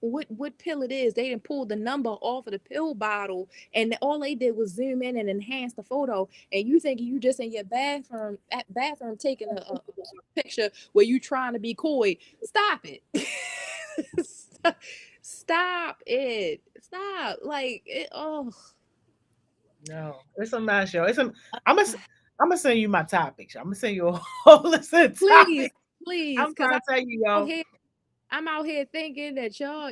what pill it is. They didn't pull the number off of the pill bottle, and all they did was zoom in and enhance the photo. And you thinking you just in your bathroom taking a picture where you trying to be coy. Stop it. Stop it. Stop. Like it. Oh, No, it's a mess, yo. I'm gonna I'm gonna send you my topics. I'm gonna send you a whole list of please, topics. please, I'm because trying to tell you, out yo. here, I'm out here thinking that y'all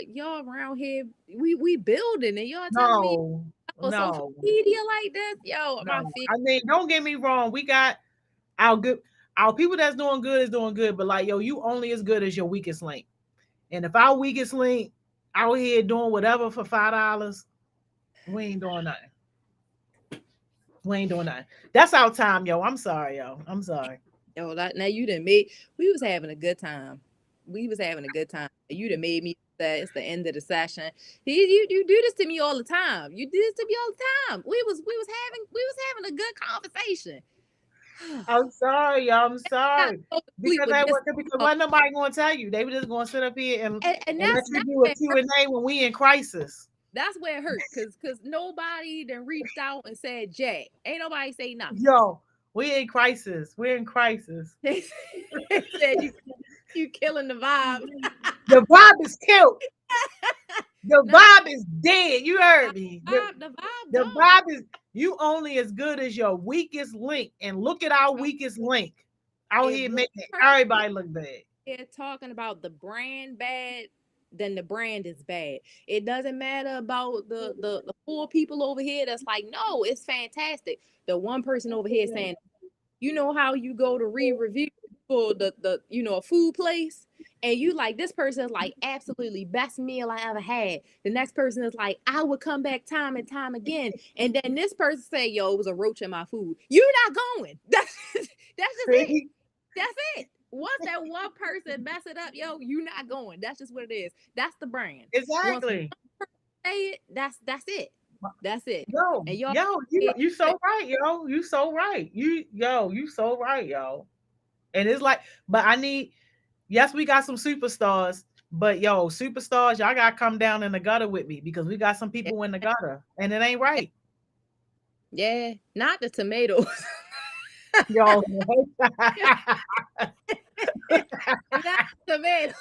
around here, we building, and y'all telling me No, on social no, media like this, yo, my no. feet. I mean, don't get me wrong. We got our good, our people that's doing good is doing good, but like, yo, you only as good as your weakest link. And if our weakest link out here doing whatever for $5, we ain't doing nothing. We ain't doing nothing. That's our time, yo. I'm sorry, yo. I'm sorry. Yo, now you done made. We was having a good time. We was having a good time. You done made me that it's the end of the session. You do this to me all the time. You do this to me all the time. We was having a good conversation. I'm sorry, yo. I'm Got sorry. to go to sleep Because with this. wasn't nobody gonna tell you. They were just gonna sit up here And and let that's you that's do a where it hurt. Q&A when we in crisis. That's where it hurt. Cause nobody then reached out and said Jack. Ain't nobody say nothing. Yo, we in crisis. We're in crisis. They said you killing the vibe. The vibe is killed. The No, vibe is dead. You heard me. the vibe The gone. vibe is you only as good as your weakest link. And look at our weakest link out If here one making person everybody look bad. is talking about the brand bad, then the brand is bad. It doesn't matter about the four people over here that's like, no, it's fantastic. The one person over here saying, you know how you go to re-review for the a food place, and you like this person is like absolutely best meal I ever had. The next person is like, I would come back time and time again. And then this person say, yo, it was a roach in my food. You're not going. That's just it. See? That's it. Once that one person mess it up, yo, you not going. That's just what it is. That's the brand. Once one Exactly. say it, that's it. That's it. Yo, And y'all, yo, you so right, yo. You so right. You so right, yo. And it's like, but I need, yes, we got some superstars, but yo, superstars, y'all gotta come down in the gutter with me because we got some people in the gutter and it ain't right. yeah, not the tomatoes. Yo, Not the tomatoes.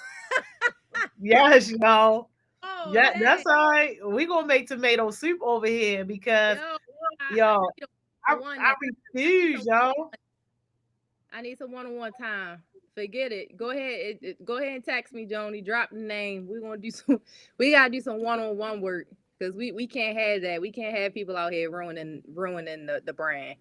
yes, yo. Oh Yeah, man, that's all right. We gonna make tomato soup over here because yo, I yo, need a I, one I now. I need refuse, some yo. I need some one-on-one time. Forget it. Go ahead. Go ahead and text me, Joni. Drop the name. We're gonna do some. We gotta do some one-on-one work because we can't have that. We can't have people out here ruining the brand.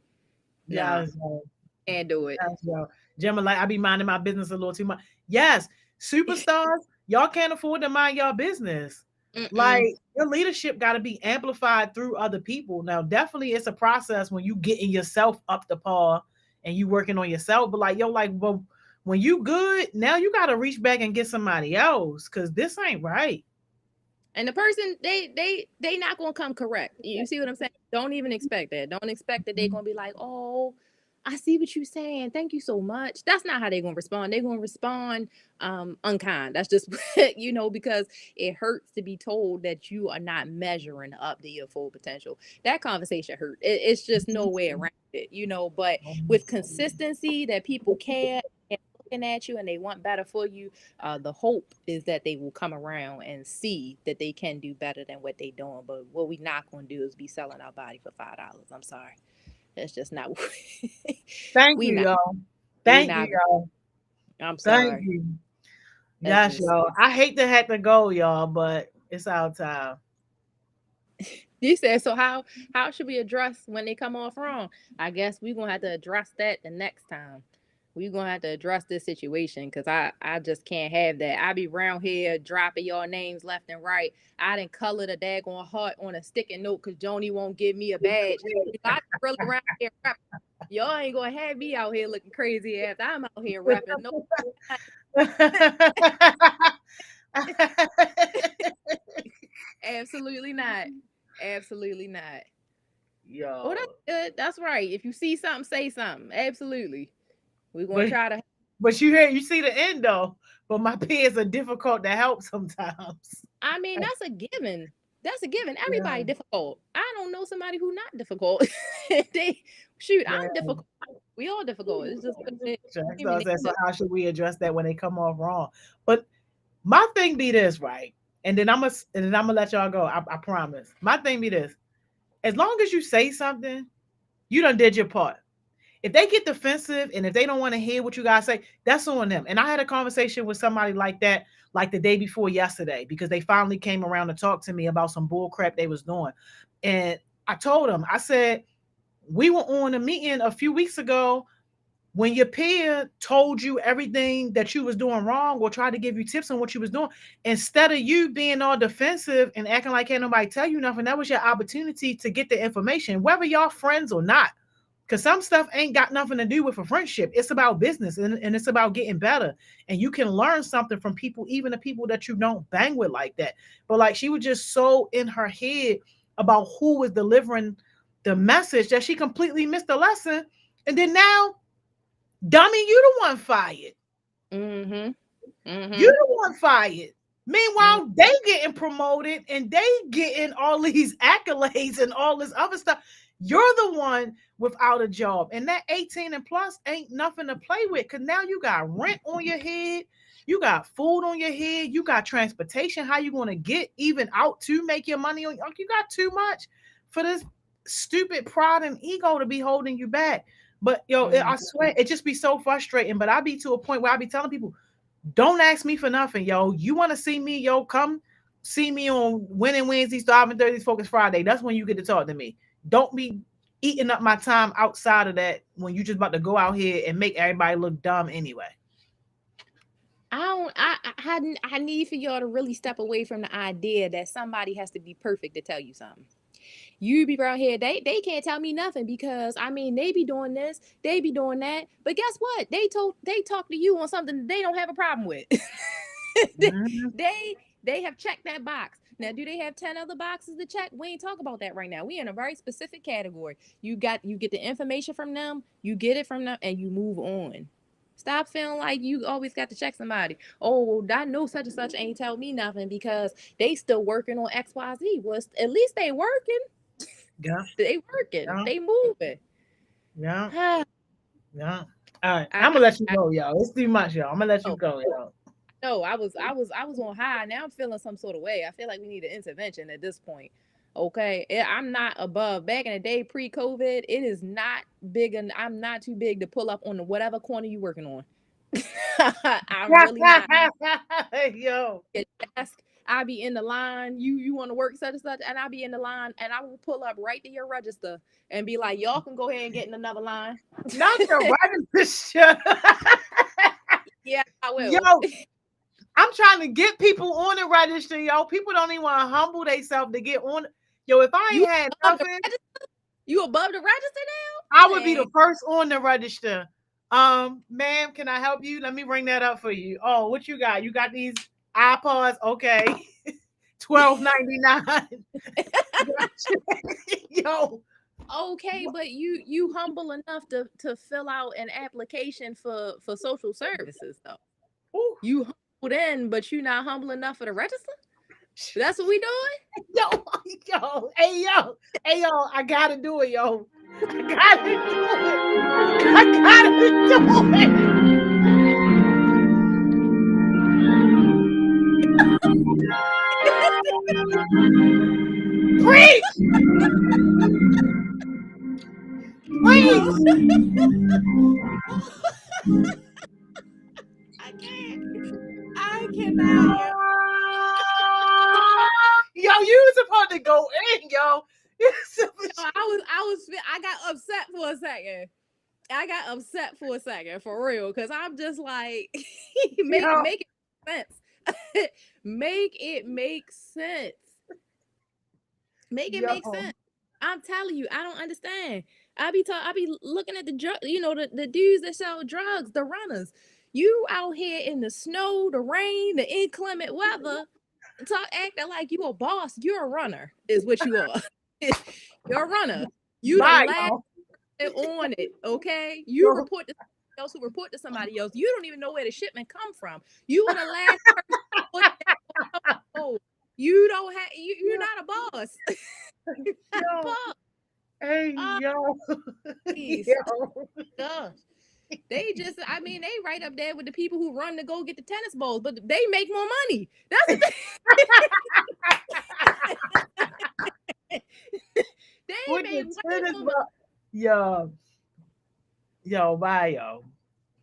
Nah, Yes, yo. can't do it. Yes, yo. Gemma, like I be minding my business a little too much. Yes, superstars, y'all can't afford to mind y'all business. Like Mm-mm. your leadership got to be amplified through other people. Now, definitely, it's a process when you getting yourself up to par and you working on yourself. But like, yo, like, well, when you good, now you got to reach back and get somebody else because this ain't right. And the person they not gonna come correct. You see what I'm saying? Don't even expect that. Don't expect that they're gonna be like, oh, I see what you're saying. Thank you so much. That's not how they're gonna respond. They're gonna respond unkind. That's just because it hurts to be told that you are not measuring up to your full potential. That conversation hurt. It's just no way around it. But with consistency that people care and looking at you and they want better for you, the hope is that they will come around and see that they can do better than what they're doing. But what we not gonna do is be selling our body for $5. I'm sorry, that's just not. Thank we you, not. y'all. We Thank you, not. y'all. I'm Thank sorry. you. That's Yes, just. y'all. I hate to have to go, y'all, but it's our time. You said so. How should we address when they come off wrong? I guess we're gonna have to address that the next time. We're gonna have to address this situation because I just can't have that. I be round here dropping y'all names left and right. I didn't color the daggone heart on a sticky note because Joni won't give me a badge. I really around here rapping. Y'all ain't gonna have me out here looking crazy after I'm out here rapping. No, absolutely not. Absolutely not. Oh, that's Yo, good. That's right. If you see something, say something. Absolutely. We're gonna but try to. you see the end though. But my peers are difficult to help sometimes. I mean, that's a given. That's a given. Everybody Yeah, difficult. I don't know somebody who not difficult. they shoot. yeah. I'm difficult. We all difficult. It's just human So nature. how should we address that when they come off wrong? But my thing be this, right? And then I'm gonna let y'all go. I promise. My thing be this: as long as you say something, you done did your part. If they get defensive and if they don't want to hear what you guys say, that's on them. And I had a conversation with somebody like that, like the day before yesterday, because they finally came around to talk to me about some bull crap they was doing. And I told them, I said, we were on a meeting a few weeks ago when your peer told you everything that you was doing wrong or tried to give you tips on what you was doing, instead of you being all defensive and acting like can't nobody tell you nothing, that was your opportunity to get the information, whether y'all friends or not. Because some stuff ain't got nothing to do with a friendship. It's about business and it's about getting better. And you can learn something from people, even the people that you don't bang with like that. But like she was just so in her head about who was delivering the message that she completely missed the lesson. And then now, dummy, you the one fired. Mm-hmm. You Mm-hmm. the one fired. Mm. Meanwhile, they getting promoted and they getting all these accolades and all this other stuff. You're the one without a job. And that 18 and plus ain't nothing to play with because now you got rent on your head. You got food on your head. You got transportation. How you going to get even out to make your money? You got too much for this stupid pride and ego to be holding you back. But yo, Mm. I swear it just be so frustrating. But I be to a point where I be telling people, don't ask me for nothing, yo. You want to see me, yo? Come see me on Winning Wednesdays, Starving Thursdays, Focus Friday. That's when you get to talk to me. Don't be eating up my time outside of that when you just about to go out here and make everybody look dumb anyway. I don't. I need for y'all to really step away from the idea that somebody has to be perfect to tell you something. You be around here, they can't tell me nothing because I mean they be doing this, they be doing that. But guess what? They talk to you on something they don't have a problem with. they Mhm. they they have checked that box. Now, do they have 10 other boxes to check? We ain't talk about that right now. We in a very specific category. You get the information from them, you get it from them, and you move on. Stop feeling like you always got to check somebody. Oh, well, I know such and such ain't tell me nothing because they still working on XYZ. Well, at least they working. Yeah. They working. Yeah. They moving. Yeah. I, Yeah. All right. I, I'm gonna let you I go, y'all. It's too much, y'all. I'm gonna let you know. go, y'all. No, I was on high. Now I'm feeling some sort of way. I feel like we need an intervention at this point. Okay, I'm not above. Back in the day, pre-COVID, it is not big, and I'm not too big to pull up on whatever corner you working on. I'm really not. Yo. At desk, I be in the line. You want to work such and such, and I be in the line, and I will pull up right to your register and be like, y'all can go ahead and get in another line. Not your register. Yeah, I Yo, will. I'm trying to get people on the register, yo. People don't even want to humble themselves to get on. Yo, if I You ain't had above the nothing, register? You above the register I now? would be Man, the first on the register. Ma'am, can I help you? Let me bring that up for you. Oh, what you got? You got these iPods? Okay. $12.99. Yo. okay, but you humble enough to fill out an application for social services though. Ooh. You humbled in, but you not humble enough for the register. That's what we doing. Yo, yo, hey, yo, hey, yo, I gotta do it, yo. I gotta do it. I gotta do it. Preach, Yo, please. I can't. I cannot. Yo. Yo, you was supposed to go in, yo. I got upset for a second. I got upset for a second, for real, because I'm just like, Yo, make it sense. Make it make sense. Make it make yo, sense. I'm telling you, I don't understand. I be looking at the drug, the dudes that sell drugs, the runners. You out here in the snow, the rain, the inclement weather, acting like you a boss. You're a runner, is what you are. You're a runner. You the bye, last yo. on it, okay? You Yo, report to somebody else who report to somebody else. You don't even know where the shipment come from. You are the last person to put that on. Oh, you don't have you're not a boss. You're not a yo, boss. hey, Oh, yo, please. yo. Gosh. They just, I mean, they right up there with the people who run to go get the tennis balls, but they make more money. That's the thing. They With make the way tennis more money. ball. Yo, yo, bye, yo.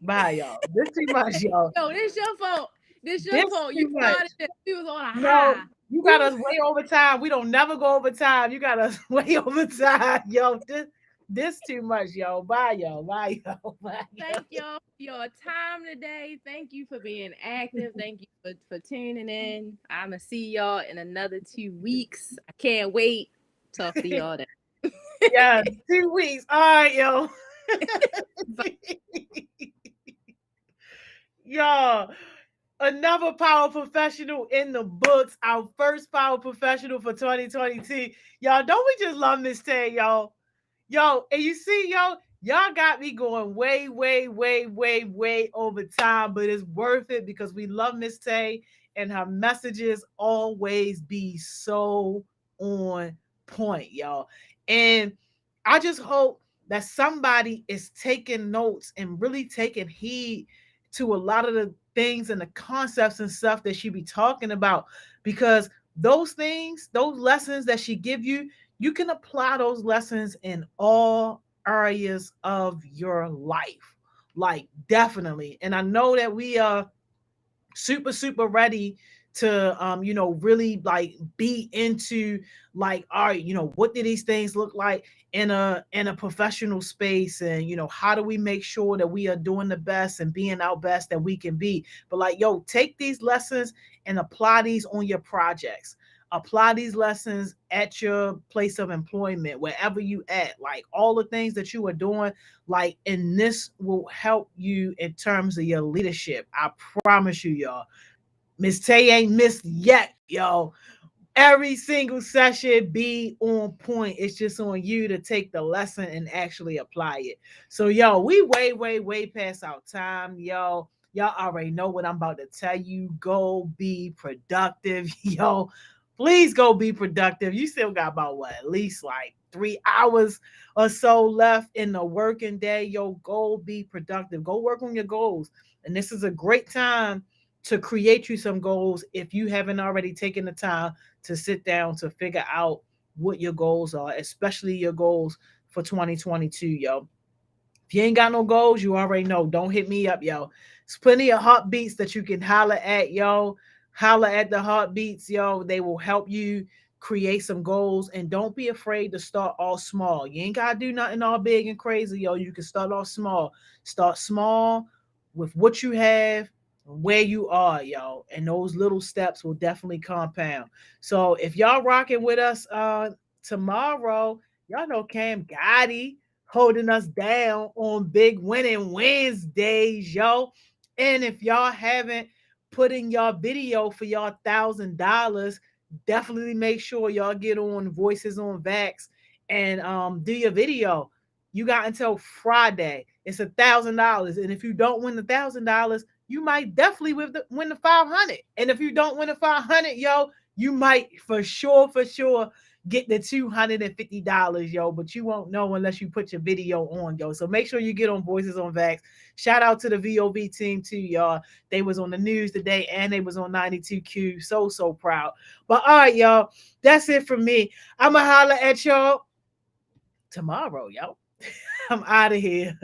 Bye, y'all. This too much, y'all. No, this your fault. This This your fault. You too much. started it. We was on a No, high. you We got was us way over time. We don't never go over time. You got us way over time, yo. This too much, yo. Bye, yo. Bye, yo. Bye, yo. thank y'all for your time today. Thank you for being active. Thank you for tuning in. I'ma see y'all in another 2 weeks. I can't wait. Talk to y'all then. Yeah, 2 weeks. All right, yo. Yo, another power professional in the books. Our first power professional for 2022. Y'all, don't we just love Miss Tay, y'all? Yo, and you see, yo, y'all got me going way, way, way, way, way over time, but it's worth it because we love Miss Tay and her messages always be so on point, y'all. And I just hope that somebody is taking notes and really taking heed to a lot of the things and the concepts and stuff that she be talking about because those things, those lessons that she give you, you can apply those lessons in all areas of your life. Like definitely. And I know that we are super ready to really like be into like all right, what do these things look like in a professional space, and how do we make sure that we are doing the best and being our best that we can be. But like, yo, take these lessons and apply these on your projects, apply these lessons at your place of employment, wherever you at, like all the things that you are doing, like, and this will help you in terms of your leadership. I promise you, y'all. Miss Tay ain't missed yet, yo. Every single session be on point. It's just on you to take the lesson and actually apply it. So, yo, we way past our time, yo. Y'all already know what I'm about to tell you. Go be productive, yo. Please go be productive. You still got about what, at least like 3 hours or so left in the working day. Yo, go be productive. Go work on your goals. And this is a great time to create you some goals if you haven't already taken the time to sit down to figure out what your goals are, especially your goals for 2022, yo. If you ain't got no goals, you already know. Don't hit me up, yo. There's plenty of heartbeats that you can holler at, yo. Holler at the heartbeats, yo. They will help you create some goals. And don't be afraid to start all small. You ain't got to do nothing all big and crazy, yo. You can start off small. Start small with what you have, where you are, yo. And those little steps will definitely compound. So if y'all rocking with us tomorrow, y'all know Cam Gotti holding us down on Big Winning Wednesdays, yo. And if y'all haven't put in y'all video for y'all $1,000, definitely make sure y'all get on Voices on Vax and do your video. You got until Friday. It's $1,000, and if you don't win the $1,000, you might definitely win the 500. And if you don't win the 500, yo, you might for sure get the $250, yo, but you won't know unless you put your video on, yo. So make sure you get on Voices on Vax. Shout out to the VOV team too, y'all. They was on the news today and they was on 92Q. So proud. But all right, y'all, that's it for me. I'ma holler at y'all tomorrow, yo. I'm out of here.